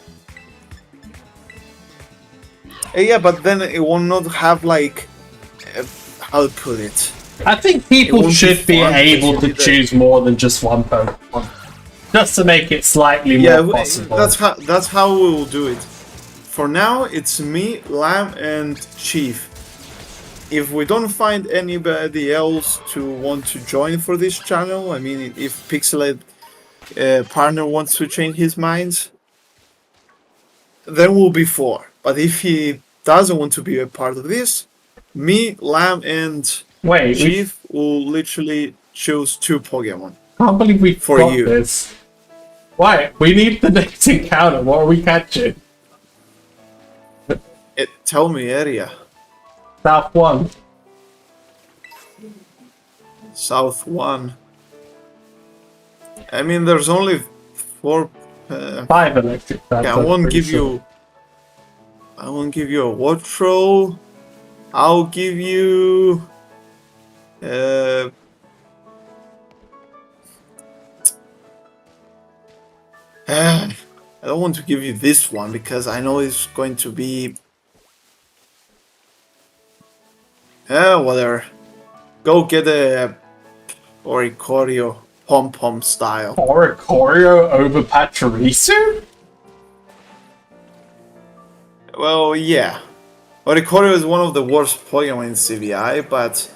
S2: Yeah, but then it will not have, like, how to put it.
S1: I think people should be able to choose more than just one Pokemon, just to make it slightly more possible.
S2: That's how we will do it. For now, it's me, Lamb, and Chief. If we don't find anybody else to want to join for this channel, I mean, if Pixelate partner wants to change his mind, then we'll be 4. But if he doesn't want to be a part of this, me, Lamb, and Chief will literally choose 2 Pokemon.
S1: I can't believe we got this. Why? We need the next encounter. What are we catching?
S2: Tell me area.
S1: South 1.
S2: South 1. I mean, there's only 4...
S1: 5 electric types.
S2: Yeah, I won't give you a Wattrel. I'll give you... I don't want to give you this one, because I know it's going to be... whatever. Go get a Oricorio Pom-Pom style.
S1: Oricorio over Pachirisu?
S2: Well, yeah. Oricorio is one of the worst Pokemon in CVI, but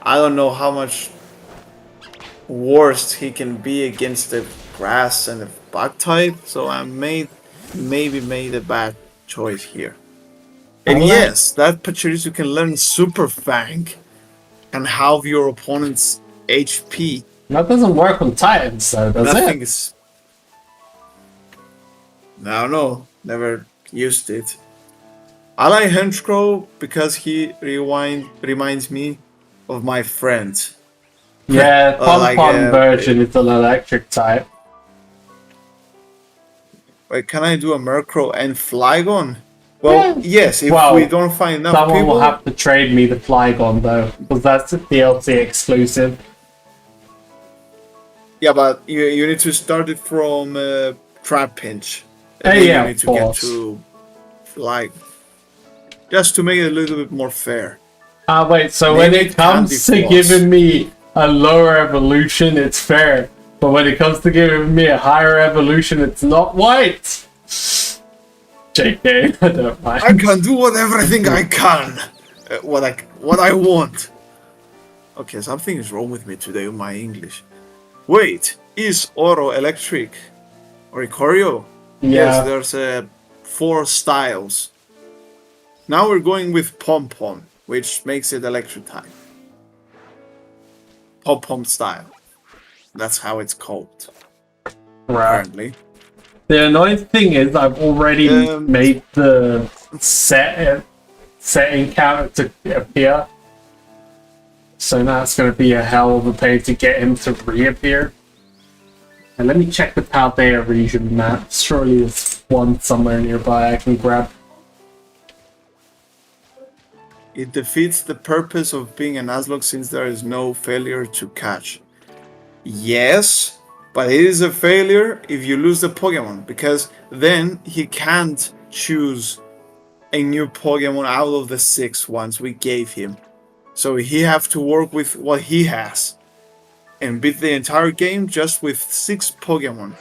S2: I don't know how much worse he can be against the grass and the bug type, so I maybe made a bad choice here. And yes, that Pachirisu can learn Super Fang and halve your opponent's HP.
S1: That doesn't work on Titans, though, does it?
S2: No, never used it. I like Henchcrow because he reminds me of my friend.
S1: Yeah, Pom-Pom version is an electric type.
S2: Wait, can I do a Murkrow and Flygon? Well, yes, if we don't find enough people...
S1: Someone will have to trade me the Flygon, though, because that's a DLC exclusive.
S2: Yeah, but you need to start it from Trapinch. And
S1: then you
S2: need to get to Flygon. Just to make it a little bit more fair.
S1: Wait, so when it comes to giving me a lower evolution, it's fair. But when it comes to giving me a higher evolution, it's not white. JK, I don't mind.
S2: I can do everything I can. What I want. Okay, something is wrong with me today with my English. Wait, is Oro electric? Oricorio?
S1: Yeah.
S2: Yes, there's 4 styles. Now we're going with Pom-Pom, which makes it electric type. Pom-Pom style. That's how it's called. Apparently.
S1: The annoying thing is I've already made the set encounter to appear. So now it's going to be a hell of a pain to get him to reappear. And let me check the Paldea region map. Surely there's one somewhere nearby I can grab.
S2: It defeats the purpose of being a Nuzlocke since there is no failure to catch. Yes, but it is a failure if you lose the Pokemon, because then he can't choose a new Pokemon out of the 6 ones we gave him. So he have to work with what he has and beat the entire game just with 6 Pokemon.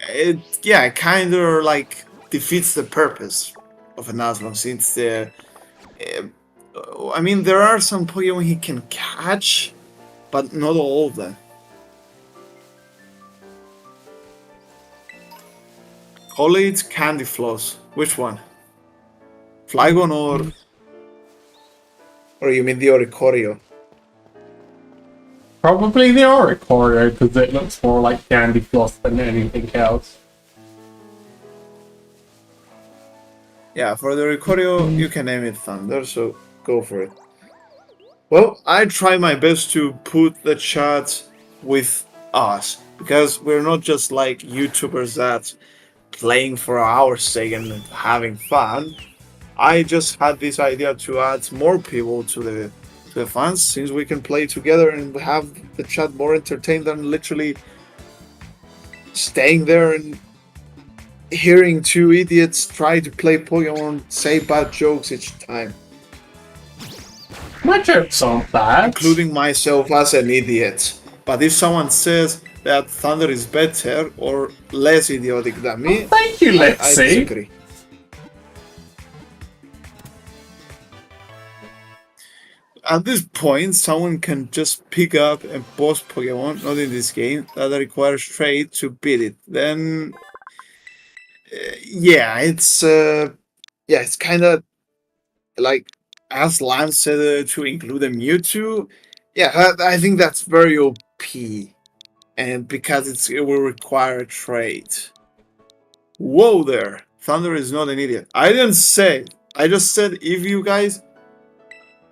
S2: It kind of like defeats the purpose of a Nuzlocke, since I mean, there are some Pokemon he can catch, but not all of them. Call it Candy Floss. Which one? Flygon or you mean the Oricorio?
S1: Probably the Oricorio, because it looks more like Candy Floss than anything else.
S2: Yeah, for the Oricorio, you can name it Thunder, so go for it. Well, I try my best to put the chat with us, because we're not just like YouTubers that playing for our sake and having fun. I just had this idea to add more people to the fans, since we can play together and have the chat more entertained than literally staying there and hearing 2 idiots try to play Pokemon say bad jokes each time.
S1: My jokes aren't bad.
S2: Including myself as an idiot. But if someone says that Thunder is better or less idiotic than me,
S1: Thank you,
S2: I
S1: Lexi.
S2: disagree. At this point, someone can just pick up a boss Pokemon, not in this game, that requires trade to beat it. Then, it's kind of like, as Lance said, to include a Mewtwo. Yeah, I think that's very OP, and because it will require a trade. Whoa there, Thunder is not an idiot. I didn't say. I just said if you guys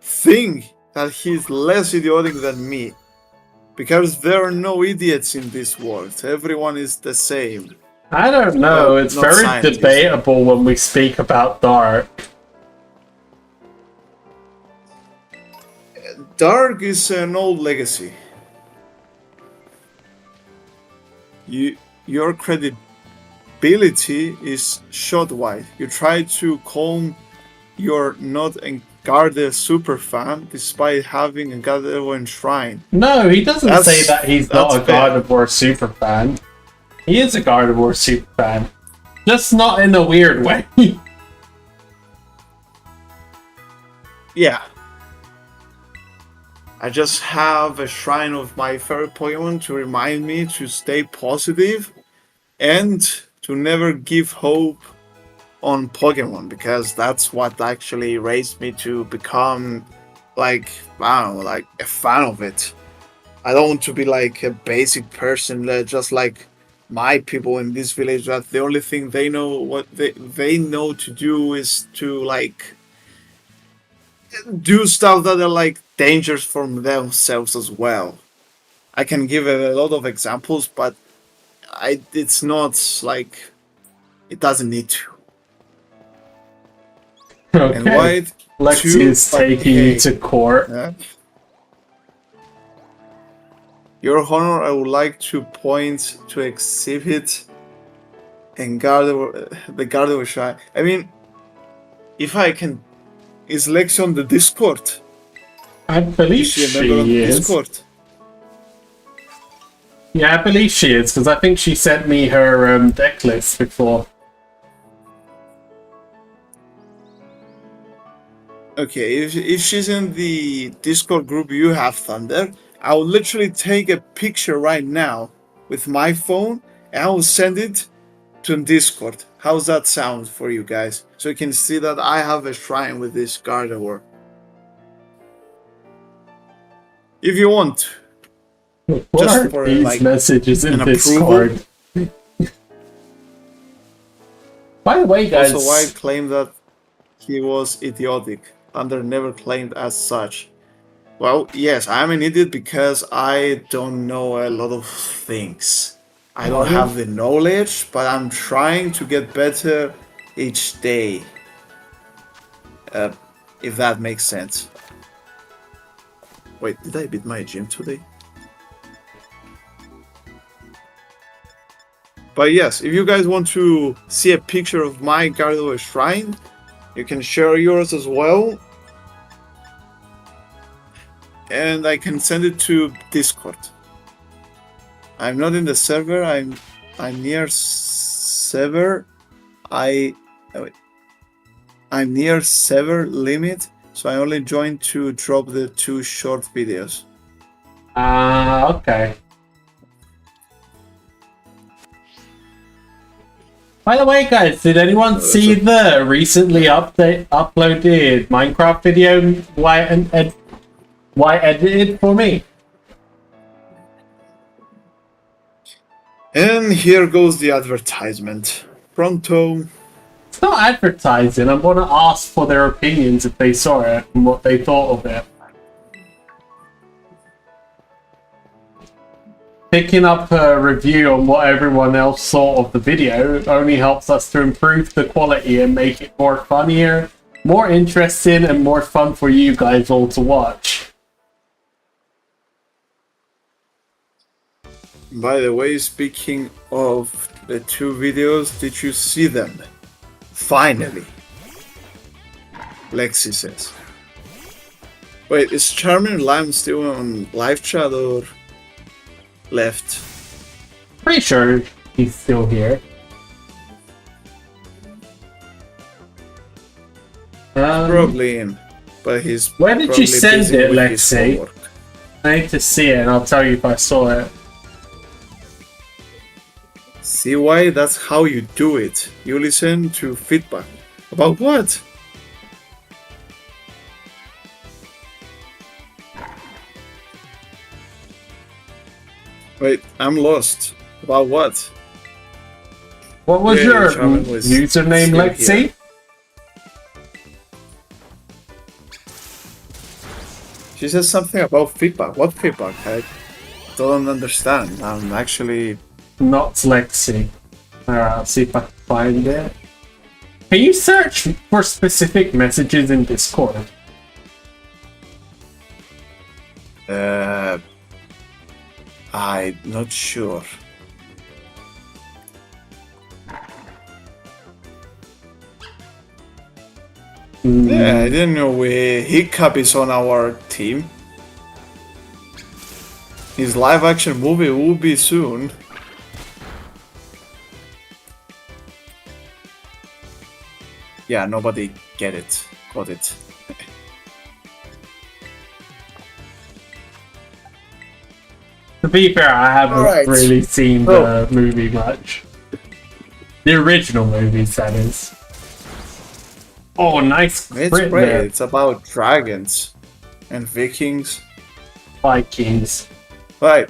S2: think that he's less idiotic than me, because there are no idiots in this world. Everyone is the same.
S1: I don't know.
S2: Well,
S1: it's
S2: not
S1: very
S2: scientists.
S1: debatable when we speak about Dark.
S2: Dark is an old legacy. Your credibility is shot wide. You try to claim you're not a Gardevoir super fan despite having a Gardevoir enshrined.
S1: No, he doesn't say that he's not a
S2: fair.
S1: Gardevoir super fan. He is a Gardevoir super fan. Just not in a weird way.
S2: Yeah. I just have a shrine of my favorite Pokemon to remind me to stay positive and to never give hope on Pokemon, because that's what actually raised me to become like, I don't know, like a fan of it. I don't want to be like a basic person that just like my people in this village, that the only thing they know what they know to do is to like do stuff that are like dangerous for themselves as well. I can give a lot of examples, but it's not like it doesn't need to.
S1: Okay.
S2: And White
S1: Lexi is taking you to court.
S2: Yeah. Your Honor, I would like to point to exhibit and the Gardevoir shrine. I mean, if I can, is Lexi on the Discord?
S1: I believe
S2: Is she a member of
S1: she
S2: the
S1: is.
S2: Discord?
S1: Yeah, I believe she is, because I think she sent me her deck list before.
S2: Okay, if she's in the Discord group you have, Thunder, I will literally take a picture right now with my phone and I will send it to Discord. How's that sound for you guys? So you can see that I have a shrine with this Gardevoir. If you want.
S1: What
S2: Just
S1: are
S2: for,
S1: these
S2: like,
S1: messages in
S2: an
S1: Discord? By the way, guys...
S2: Also, White claimed that he was idiotic. Thunder never claimed as such. Well, yes, I'm an idiot because I don't know a lot of things. I don't have the knowledge, but I'm trying to get better each day. If that makes sense. Wait, did I beat my gym today? But yes, if you guys want to see a picture of my Gardevoir shrine, you can share yours as well. And I can send it to Discord. I'm not in the server, I'm near server. I'm near server limit, so I only joined to drop the 2 short videos.
S1: Okay. By the way, guys, did anyone see the recently uploaded Minecraft video why edited for me?
S2: And here goes the advertisement. Pronto.
S1: It's not advertising. I'm going to ask for their opinions if they saw it and what they thought of it. Picking up a review on what everyone else thought of the video only helps us to improve the quality and make it more funnier, more interesting, and more fun for you guys all to watch.
S2: By the way, speaking of the 2 videos, did you see them? Finally. Lexi says. Wait, is Charming Lime still on live chat or left?
S1: Pretty sure he's still here.
S2: Probably in, but he's.
S1: Where did you send
S2: busy
S1: it,
S2: with his
S1: Lexi?
S2: homework.
S1: I need to see it and I'll tell you if I saw it.
S2: See why? That's how you do it. You listen to feedback. About what? Wait, I'm lost. About what?
S1: What was
S2: Yeah,
S1: your
S2: Charmin was
S1: username,
S2: still
S1: Lexi?
S2: here. She says something about feedback. What feedback? I don't understand. I'm actually...
S1: Not Lexi. Alright, I'll see if I can find it. Can you search for specific messages in Discord?
S2: I'm not sure. Yeah, I didn't know Hiccup is on our team. His live action movie will be soon. Yeah, nobody got it.
S1: To be fair, I haven't really seen the movie much. The original movies, that is. Oh, nice
S2: It's
S1: crit
S2: great.
S1: there.
S2: It's about dragons and Vikings.
S1: Vikings.
S2: Right.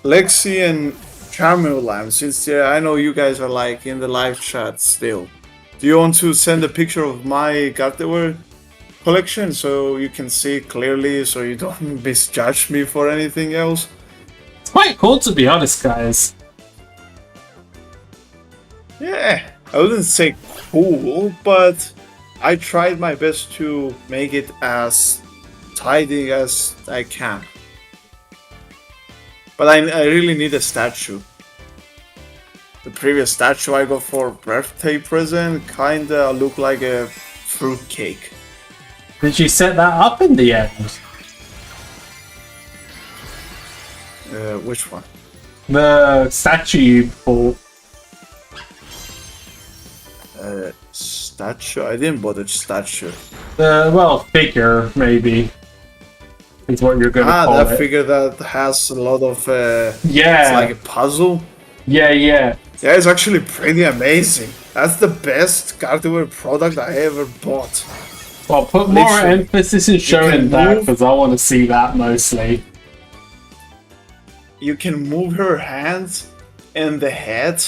S2: Lexi and Charmulam, since I know you guys are like in the live chat still. Do you want to send a picture of my Gardevoir collection so you can see it clearly, so you don't misjudge me for anything else?
S1: It's quite cool, to be honest, guys.
S2: Yeah, I wouldn't say cool, but I tried my best to make it as tidy as I can. But I really need a statue. The previous statue I got for birthday present kinda looked like a fruitcake.
S1: Did you set that up in the end?
S2: Which one?
S1: The statue you bought.
S2: Statue? I didn't buy the statue.
S1: Well, figure, maybe. Is what you're gonna call
S2: that
S1: it.
S2: figure that has a lot of...
S1: Yeah.
S2: It's like a puzzle.
S1: Yeah.
S2: Yeah, it's actually pretty amazing. That's the best Gardevoir product I ever bought.
S1: Well, put more
S2: Literally.
S1: emphasis in showing that, because I want to see that mostly.
S2: You can move her hands and the head,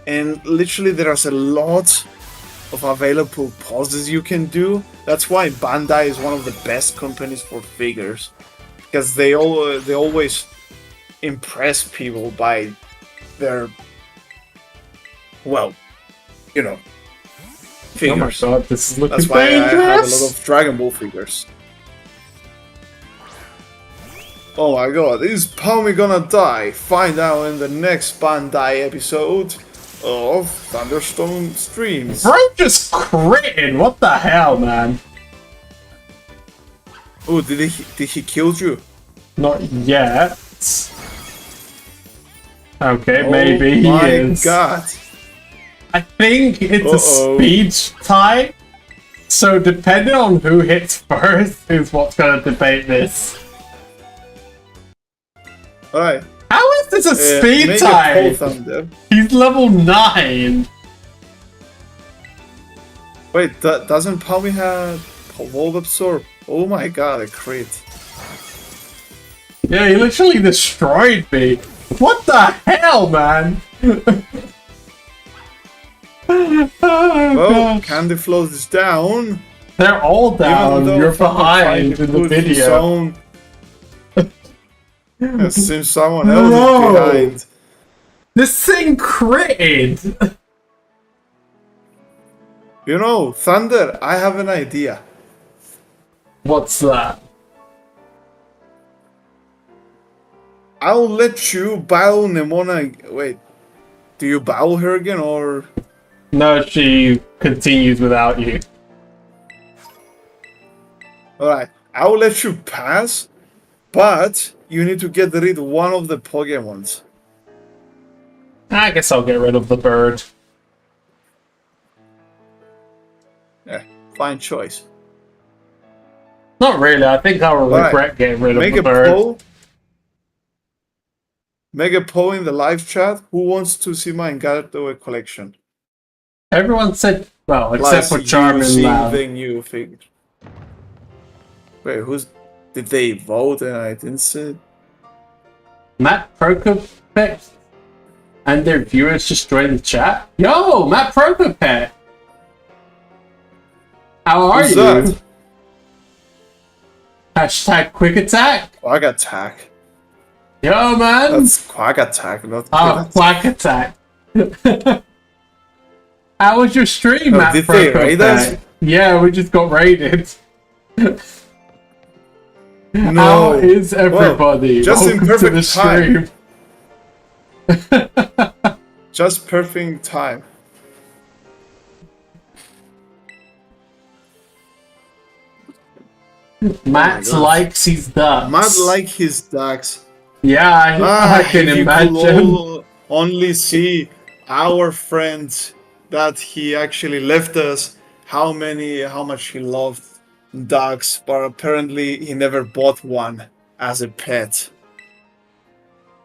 S2: and literally there's a lot of available poses you can do. That's why Bandai is one of the best companies for figures, because they always impress people by their, well, you know, figures.
S1: Oh my god, this is looking
S2: That's why
S1: dangerous.
S2: I have a lot of Dragon Ball figures. Oh my god, is Palmy gonna die? Find out in the next Bandai episode of Thunderstorm Streams.
S1: Bro just critted. What the hell, man?
S2: Oh, did he kill you?
S1: Not yet. Okay,
S2: Oh
S1: maybe he
S2: my
S1: is.
S2: god.
S1: I think it's a speed tie. So depending on who hits first is what's gonna debate this.
S2: Alright.
S1: How is this a speed tie? He's level 9.
S2: Wait, doesn't Palmy have Volt Absorb? Oh my god, a crit.
S1: Yeah, he literally destroyed me. What the hell, man?
S2: Well, Candy Flows is down.
S1: They're all down. You're behind in the video.
S2: It seems someone else is behind.
S1: This thing critted.
S2: You know, Thunder, I have an idea.
S1: What's that?
S2: I'll let you battle Nemona. Wait, do you battle her again or?
S1: No, she continues without you.
S2: Alright, I will let you pass, but you need to get rid of one of the Pokemons.
S1: I guess I'll get rid of the bird.
S2: Yeah, fine choice.
S1: Not really, I think I will regret getting rid of the bird.
S2: Make a poll in the live chat. Who wants to see my Engardo collection?
S1: Everyone said, well, except for Charmin Lab.
S2: The new thing. Wait, did they vote and I didn't see it?
S1: Matt Prokopek and their viewers just joined the chat. Yo, Matt Prokopek! How are you? That? Hashtag quick attack.
S2: Quack attack.
S1: Yo, man.
S2: That's quack attack, not
S1: quack attack. How was your stream, Matt
S2: Did they raid us?
S1: Yeah, we just got raided.
S2: No.
S1: How is everybody?
S2: Well, just
S1: welcome
S2: in perfect
S1: to the
S2: time. Just perfect time.
S1: Matt likes his ducks.
S2: Matt likes his ducks.
S1: Yeah, I can imagine.
S2: You could only see our friend that he actually left us. How much he loved ducks, but apparently he never bought one as a pet.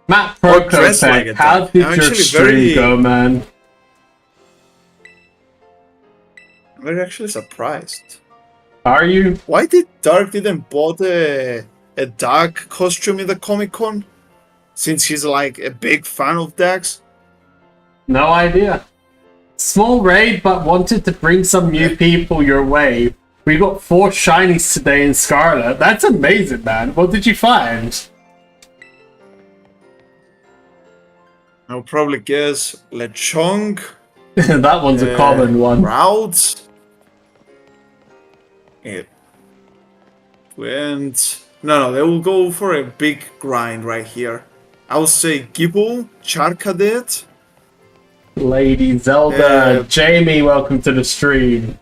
S1: Matt Prokopek, how did your stream go, man?
S2: I'm very actually surprised.
S1: Are you?
S2: Why did Dark didn't bought a duck costume in the Comic-Con? Since he's like a big fan of ducks?
S1: No idea. Small raid, but wanted to bring some new people your way. We got 4 shinies today in Scarlet. That's amazing, man. What did you find?
S2: I'll probably guess Lechonk.
S1: That one's a common one.
S2: Routes. It went. No, they will go for a big grind right here. I would say Gibble, Charcadet.
S1: Lady Zelda, Jamie, welcome to the stream.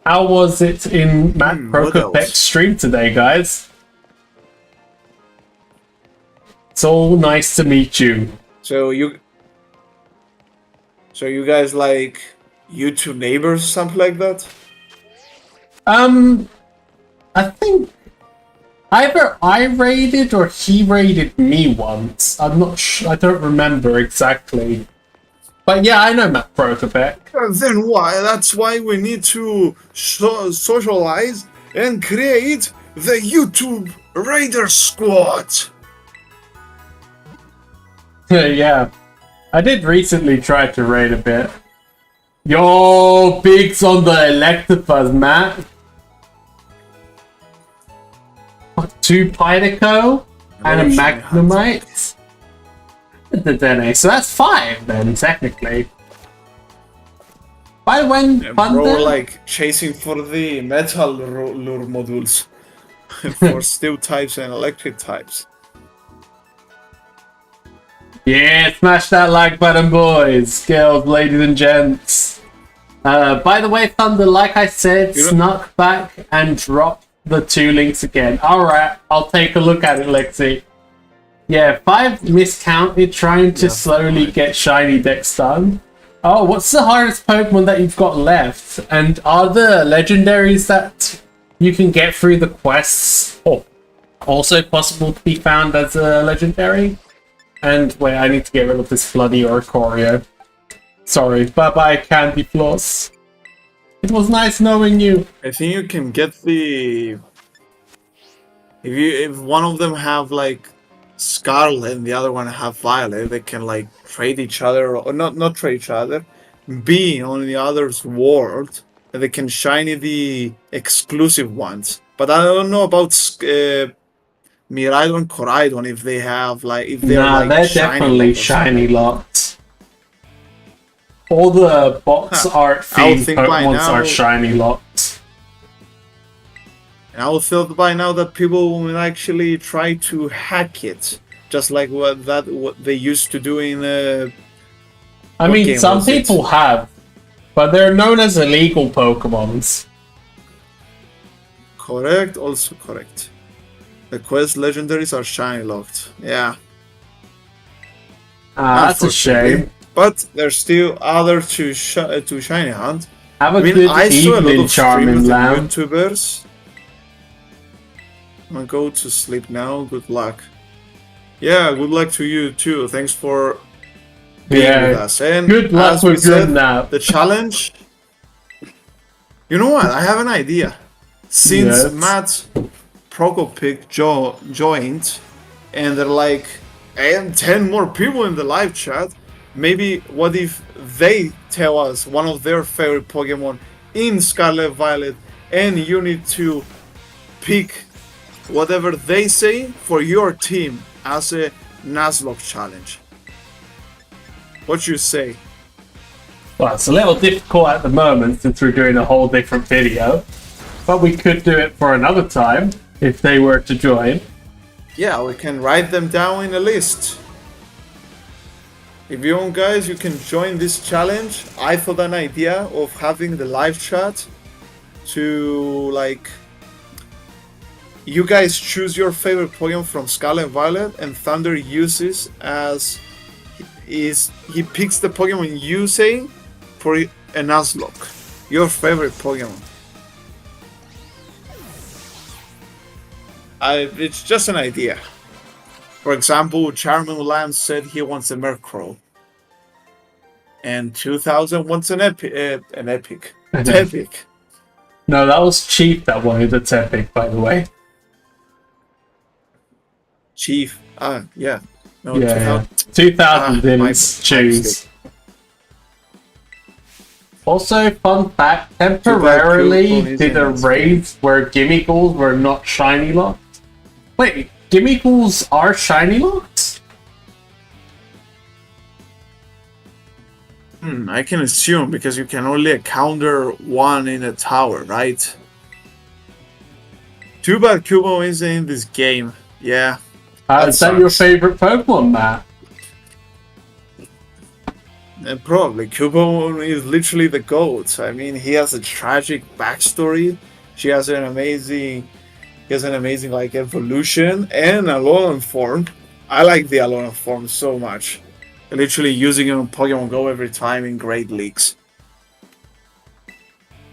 S1: How was it in Matt Prokopek's stream today, guys? It's all nice to meet you.
S2: So you guys like YouTube neighbors, something like that?
S1: I think either I raided or he raided me once. I'm not sure. I don't remember exactly. But yeah, I know Matt Prokopek.
S2: Then why? That's why we need to socialize and create the YouTube Raider Squad.
S1: Yeah, I did recently try to raid a bit. Yo, bigs on the Electabuzz, Matt. 2 Pydico and a Magnemite. The Dene, so that's 5 then, technically. By when
S2: Bro, like chasing for the metal lure modules. for steel types and electric types.
S1: Yeah, smash that like button, boys, girls, ladies, and gents. By the way, Thunder, like I said, snuck back and dropped the 2 links again. Alright, I'll take a look at it, Lexi. Yeah, 5 miscounted trying to slowly get shiny decks done. Oh, what's the hardest Pokemon that you've got left? And are the legendaries that you can get through the quests also possible to be found as a legendary? And wait, I need to get rid of this bloody Oricorio. Sorry, bye-bye, Candy Floss. It was nice knowing you.
S2: I think you can get the... If one of them have like Scarlet and the other one have Violet, they can like trade each other, or not trade each other, be on the other's world, and they can shiny the exclusive ones. But I don't know about Miraidon, Coraidon, if they have like, if they're like
S1: they're definitely shiny locked. All the bots are themed Pokemon are shiny locked.
S2: And I would feel by now that people will actually try to hack it, just like what they used to do in.
S1: I mean, some people have, but they're known as illegal Pokemons.
S2: Correct, also correct. The quest legendaries are shiny locked. Yeah.
S1: That's a shame.
S2: But there's still other to shiny hunt.
S1: Have a good evening, Charming Lamb.
S2: YouTubers. I'm gonna go to sleep now. Good luck. Yeah, good luck to you too. Thanks for being with us. And
S1: good luck with your nap.
S2: The challenge. You know what? I have an idea. Since Matt Prokopik joined, and there are like 10 more people in the live chat, maybe what if they tell us one of their favorite Pokemon in Scarlet Violet, and you need to pick whatever they say for your team as a Nuzlocke challenge. What you say?
S1: Well, it's a little difficult at the moment since we're doing a whole different video, but we could do it for another time if they were to join.
S2: Yeah, we can write them down in a list. If you want, guys, you can join this challenge. I thought an idea of having the live chat to, like, you guys choose your favorite Pokemon from Scarlet Violet, and Thunder uses as he picks the Pokemon you say for a Nuzlocke, your favorite Pokemon. It's just an idea. For example, Charmin Lamb said he wants a Murkrow, and 2000 wants an epic. Epic.
S1: No, that was Chief that wanted a Tepic, by the way.
S2: Chief. Yeah. No,
S1: yeah. 2000 didn't choose. Also, fun fact, temporarily did a raid where Gimmigholes were not shiny locked. Wait, Gimmigholes are shiny locked?
S2: I can assume, because you can only encounter one in a tower, right? Too bad Kubo isn't in this game. Yeah.
S1: Is that your favorite Pokemon, Matt?
S2: Probably. Kubo is literally the GOAT. I mean, he has a tragic backstory. He has an amazing like evolution and Alolan form. I like the Alolan form so much. Literally using it on Pokemon Go every time in Great Leagues.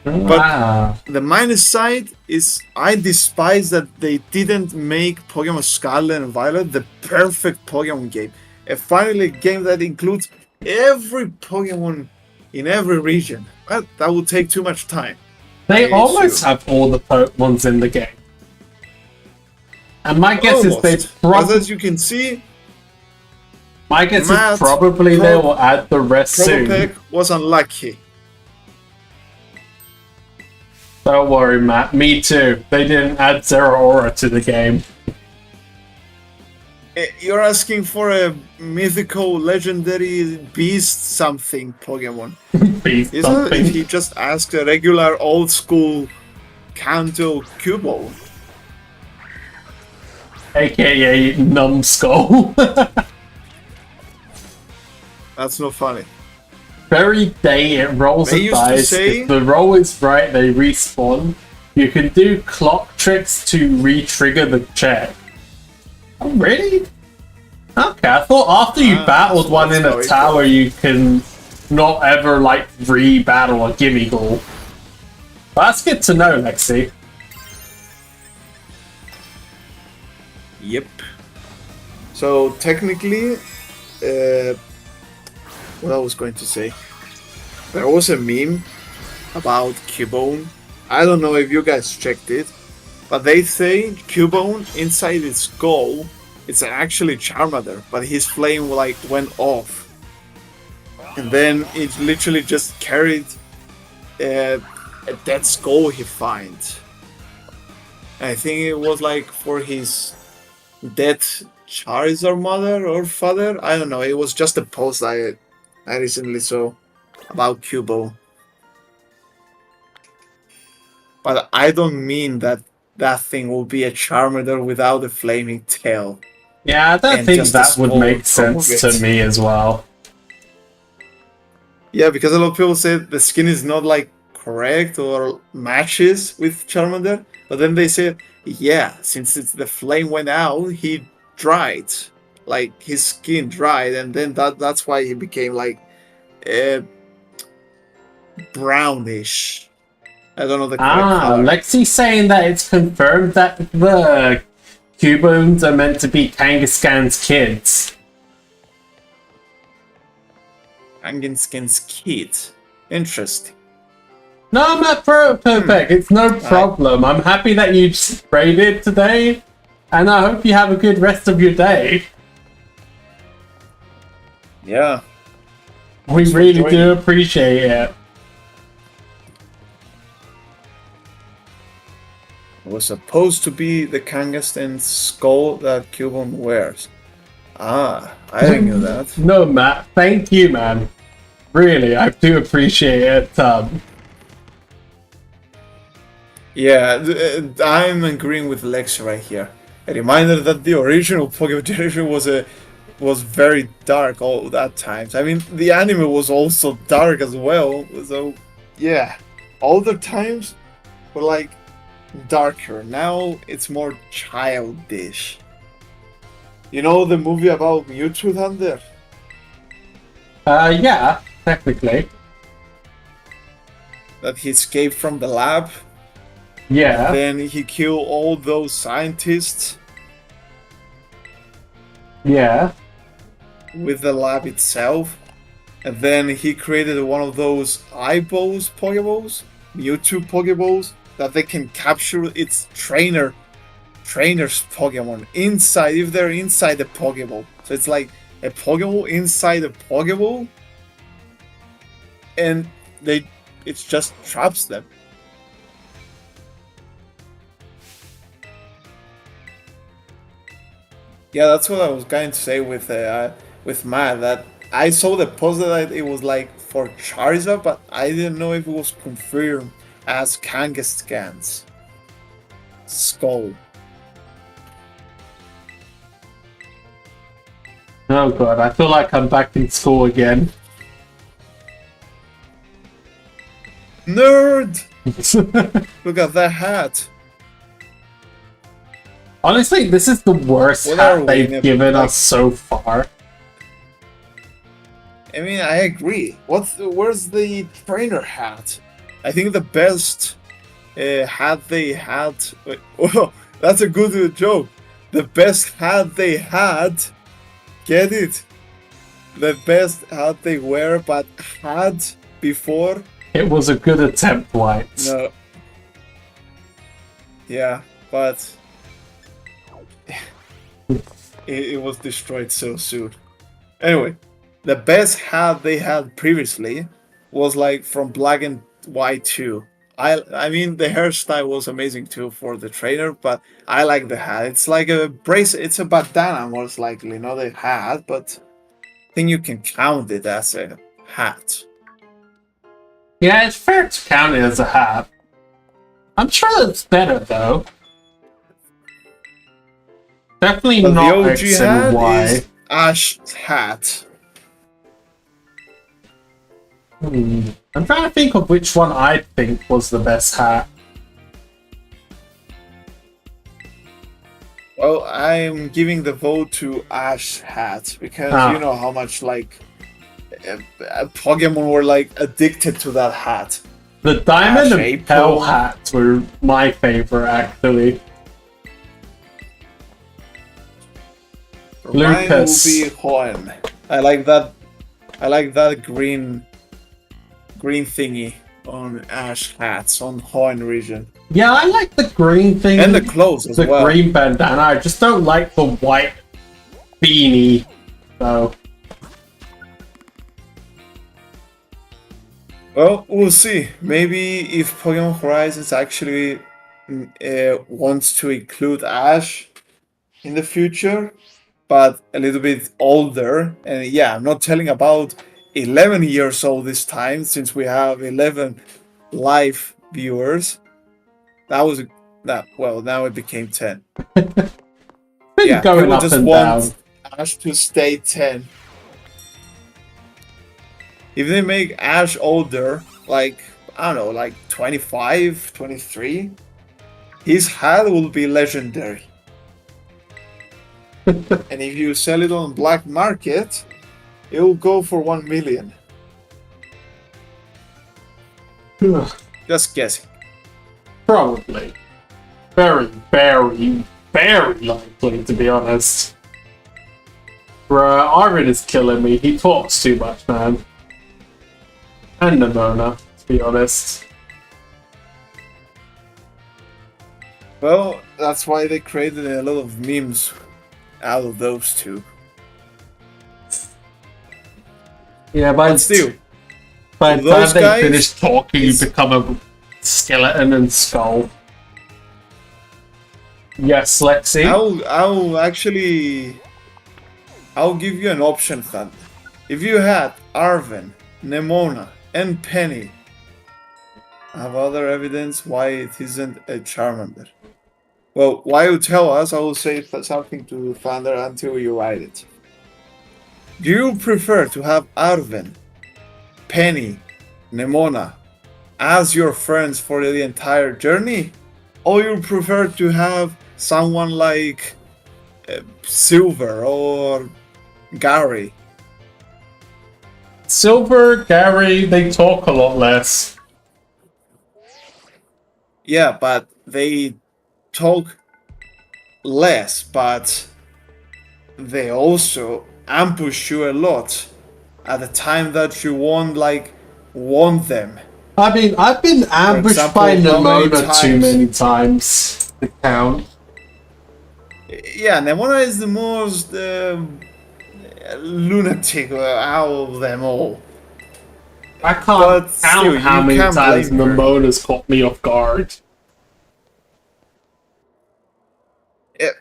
S1: Wow.
S2: But the minus side is I despise that they didn't make Pokemon Scarlet and Violet the perfect Pokemon game. And finally a game that includes every Pokemon in every region. But that would take too much time.
S1: They almost have all the Pokemons in the game. And my guess is they probably...
S2: As you can see...
S1: My guess is probably they will add the rest soon.
S2: Prokopik was unlucky.
S1: Don't worry, Matt. Me too. They didn't add Zeraora to the game.
S2: You're asking for a mythical, legendary beast something Pokemon.
S1: Beast
S2: Isn't
S1: something.
S2: it if you just ask a regular old school Kanto Kubo?
S1: aka Numbskull.
S2: That's not funny.
S1: Very day it rolls
S2: They
S1: a
S2: used to
S1: dice.
S2: say-
S1: If the roll is right, they respawn. You can do clock tricks to re-trigger the check. Oh, really? Okay, I thought after you battled one
S2: that's
S1: in
S2: how
S1: a
S2: it
S1: tower,
S2: goes.
S1: you can not ever, like, re-battle a Gimmighoul. That's good to know, Lexi.
S2: Yep. So technically, what I was going to say, there was a meme about Cubone. I don't know if you guys checked it, but they say Cubone inside its skull, it's actually Charmander, but his flame like went off, and then it literally just carried a dead skull he finds. I think it was like for his dead Charizard mother or father. I don't know. It was just a post I recently saw about Cubo. But I don't mean that that thing will be a Charmander without a flaming tail.
S1: Yeah, I don't
S2: And
S1: think
S2: just a
S1: that would
S2: skull
S1: make
S2: on top of
S1: sense to
S2: it.
S1: me as well.
S2: Yeah, because a lot of people say the skin is not like correct or matches with Charmander, but then they say, yeah, since the flame went out, he dried, like his skin dried, and then that's why he became like brownish. I don't know the correct color.
S1: Lexi's saying that it's confirmed that the Cubones are meant to be Kangaskhan's kids.
S2: Kangaskhan's kid. Interesting.
S1: No, I'm not perfect. It's no problem. I'm happy that you sprayed it today, and I hope you have a good rest of your day.
S2: Yeah.
S1: We really do appreciate it.
S2: It was supposed to be the Kangaskhan's skull that Cubone wears. Ah, I didn't know that.
S1: No, Matt. Thank you, man. Really, I do appreciate it.
S2: Yeah, I'm agreeing with Lex right here. A reminder that the original Pokemon generation was very dark all that times. I mean, the anime was also dark as well. So yeah, older times were like darker. Now it's more childish. You know the movie about Mewtwo Thunder?
S1: Yeah, technically.
S2: That he escaped from the lab.
S1: Yeah.
S2: Then he killed all those scientists
S1: Yeah.
S2: with the lab itself. And then he created one of those eyeballs Pokeballs, Mewtwo Pokeballs, that they can capture its trainer's Pokemon inside, if they're inside the Pokeball. So it's like a Pokeball inside a Pokeball, and it just traps them. Yeah, that's what I was going to say with Matt, that I saw the post that it was like for Charizard, but I didn't know if it was confirmed as Kangaskhan's skull.
S1: Oh god, I feel like I'm back in school again.
S2: Nerd! Look at that hat.
S1: Honestly, this is the worst
S2: What are
S1: hat
S2: we
S1: they've
S2: in a-
S1: given
S2: like-
S1: us so far.
S2: I mean, I agree. Where's the trainer hat? I think the best hat they had. Wait, oh, that's a good joke. The best hat they had. Get it? The best hat they wear, but had before.
S1: It was a good attempt, White.
S2: No. Yeah, but it was destroyed so soon. Anyway, the best hat they had previously was like from Black and White 2. I mean the hairstyle was amazing too for the trainer, but I like the hat. It's like a brace. It's a bandana most likely, not a hat, but I think you can count it as a hat.
S1: Yeah, it's fair to count it as a hat. I'm sure it's better though. Definitely
S2: But
S1: not
S2: the OG
S1: X and
S2: hat
S1: Y.
S2: is Ash's hat.
S1: I'm trying to think of which one I think was the best hat.
S2: Well, I'm giving the vote to Ash hat because you know how much like Pokemon were like addicted to that hat.
S1: The Diamond
S2: Ash,
S1: and Pearl hats were my favorite, actually.
S2: Mine will
S1: Lucas.
S2: be Hoenn. I like that. I like that green thingy on Ash hats on Hoenn region.
S1: Yeah, I like the green thing.
S2: And the clothes as
S1: the
S2: well.
S1: The green bandana. I just don't like the white beanie, though.
S2: Well, we'll see. Maybe if Pokemon Horizons actually wants to include Ash in the future, but a little bit older. And yeah, I'm not telling about 11 years old this time, since we have 11 live viewers. That was that. Well, now it became 10.
S1: Yeah, going
S2: people
S1: up
S2: just
S1: and
S2: want
S1: down.
S2: Ash to stay 10. If they make Ash older, like, I don't know, like 25, 23, his hat will be legendary. And if you sell it on black market, it will go for 1 million. Just guessing.
S1: Probably. Very, very, very likely, to be honest. Bruh, Arvin is killing me. He talks too much, man. And Nimona, to be honest.
S2: Well, that's why they created a lot of memes out of those two.
S1: Yeah,
S2: but still,
S1: by the
S2: those
S1: time they
S2: guys,
S1: finish talking, you become a skeleton and skull. Yes, Lexi?
S2: I'll give you an option, Thunder. If you had Arven, Nemona, and Penny, I have other evidence why it isn't a Charmander. Well, while you tell us, I will say something to Thunder until you write it. Do you prefer to have Arven, Penny, Nemona as your friends for the entire journey? Or you prefer to have someone like Silver or Gary?
S1: Silver, Gary, they talk a lot less.
S2: Yeah, but they talk less, but they also ambush you a lot at the time that you won't want them.
S1: I mean, I've been ambushed by Nemona too many times to count.
S2: Yeah, Nemona is the most lunatic out of them all.
S1: I can't count how many times Nemona's caught me off guard.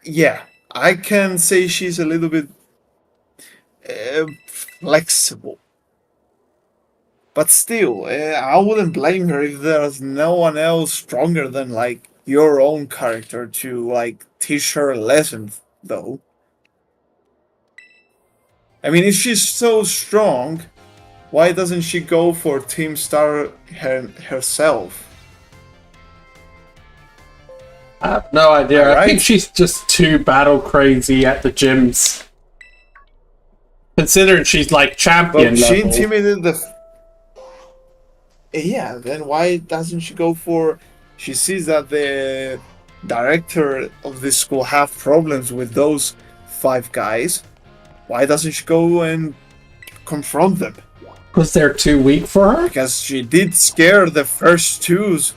S2: Yeah, I can say she's a little bit flexible. But still, I wouldn't blame her if there's no one else stronger than like your own character to like teach her a lesson, though. I mean, if she's so strong, why doesn't she go for Team Star herself?
S1: I have no idea. Right? I think she's just too battle crazy at the gyms. Considering she's like champion level.
S2: She intimidated the... Yeah, then why doesn't she go for... She sees that the director of this school have problems with those 5 guys. Why doesn't she go and confront them?
S1: Because they're too weak for her?
S2: Because she did scare the first 2s.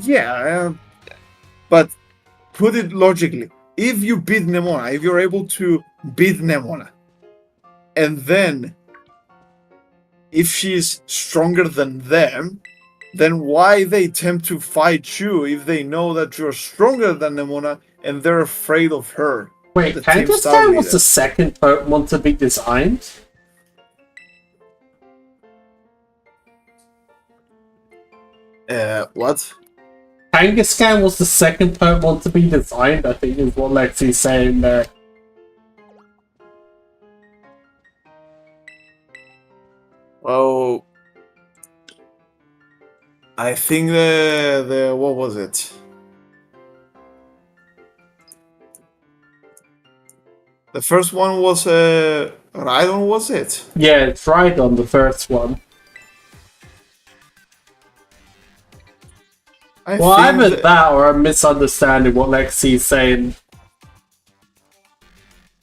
S2: Yeah, but put it logically. If you beat Nemona, if you're able to beat Nemona, and then if she's stronger than them, then why they attempt to fight you if they know that you're stronger than Nemona and they're afraid of her?
S1: Wait, Kangaskhan was the second Pokemon to be designed?
S2: What?
S1: Kangaskhan was the second Pokemon to be designed, I think is what Lexi's saying there.
S2: Well, I think the what was it? The first one was Rhydon, was it?
S1: Yeah, it's right on the first one. Well, either that or I'm misunderstanding what Lexi's saying.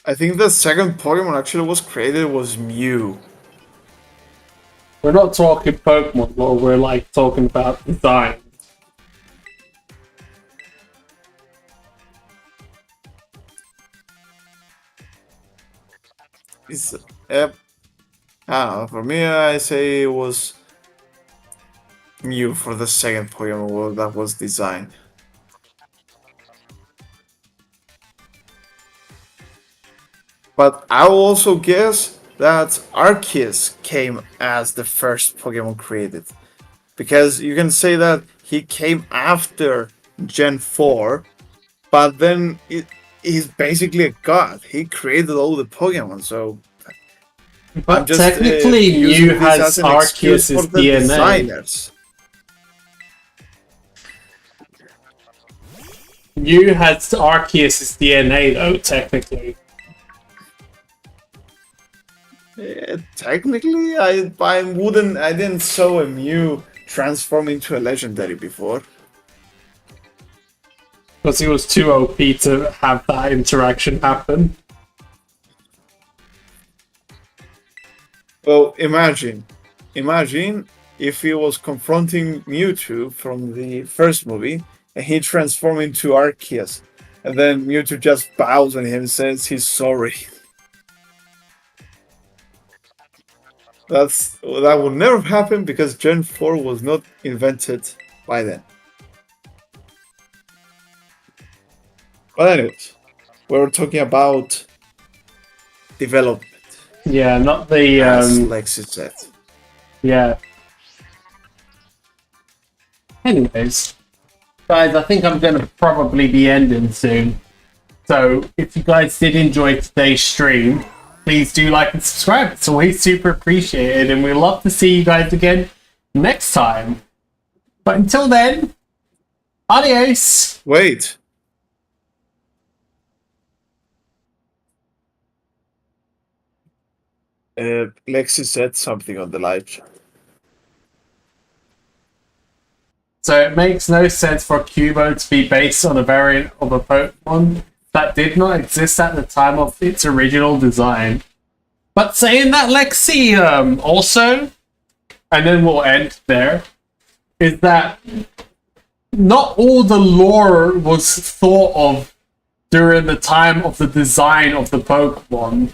S2: I think the second Pokemon actually was created was Mew.
S1: We're not talking Pokemon, but we're like talking about design.
S2: It's I don't know, for me, I say it was Mew for the second Pokemon that was designed. But I will also guess that Arceus came as the first Pokemon created. Because you can say that he came after Gen 4, but then he's basically a god. He created all the Pokemon, so...
S1: But just, technically, Mew has Arceus' DNA.
S2: Designers.
S1: Mew has Arceus' DNA, though, technically.
S2: Technically, I didn't saw a Mew transform into a legendary before.
S1: Because he was too OP to have that interaction happen.
S2: Well, imagine if he was confronting Mewtwo from the first movie and he transformed into Arceus, and then Mewtwo just bows on him and says he's sorry. That would never happen because Gen 4 was not invented by then. But anyways, we were talking about development.
S1: Yeah, not the
S2: as Lexi said.
S1: Yeah. Anyways, guys, I think I'm gonna probably be ending soon. So if you guys did enjoy today's stream, please do like and subscribe. It's always super appreciated, and we'd love to see you guys again next time. But until then, adios.
S2: Wait. Lexi said something on the live chat.
S1: So it makes no sense for Cubo to be based on a variant of a Pokemon that did not exist at the time of its original design. But saying that, Lexi, also, and then we'll end there, is that not all the lore was thought of during the time of the design of the Pokemon.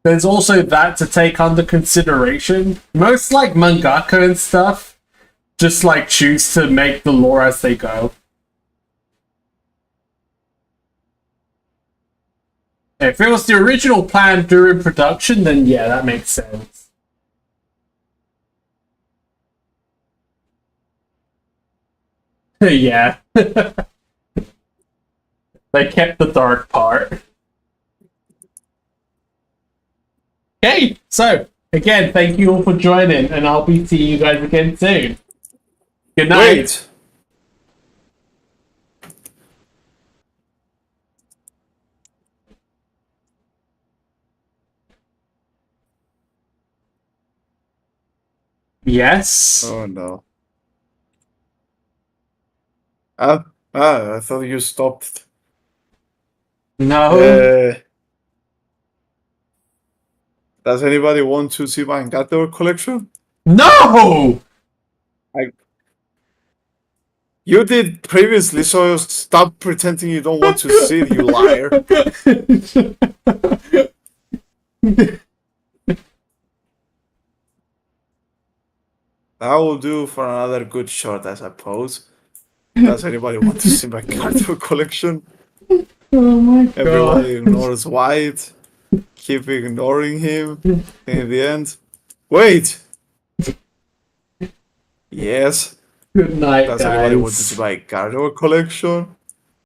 S1: There's also that to take under consideration. Most, like, mangaka and stuff just, like, choose to make the lore as they go. If it was the original plan during production, then yeah, that makes sense. Yeah. They kept the dark part. Okay, so, again, thank you all for joining, and I'll be seeing you guys again soon. Good night.
S2: Wait.
S1: Yes.
S2: Oh no. I thought you stopped.
S1: No.
S2: Does anybody want to see my Gator collection?
S1: No!
S2: You did previously, so stop pretending you don't want to see it, you liar. That will do for another good shot, I suppose. Does anybody want to see my Gator collection?
S1: Oh my god.
S2: Everybody ignores White. Keep ignoring him. In the end. Wait! Yes.
S1: Good night,
S2: Does
S1: guys.
S2: anybody want to buy a card or collection?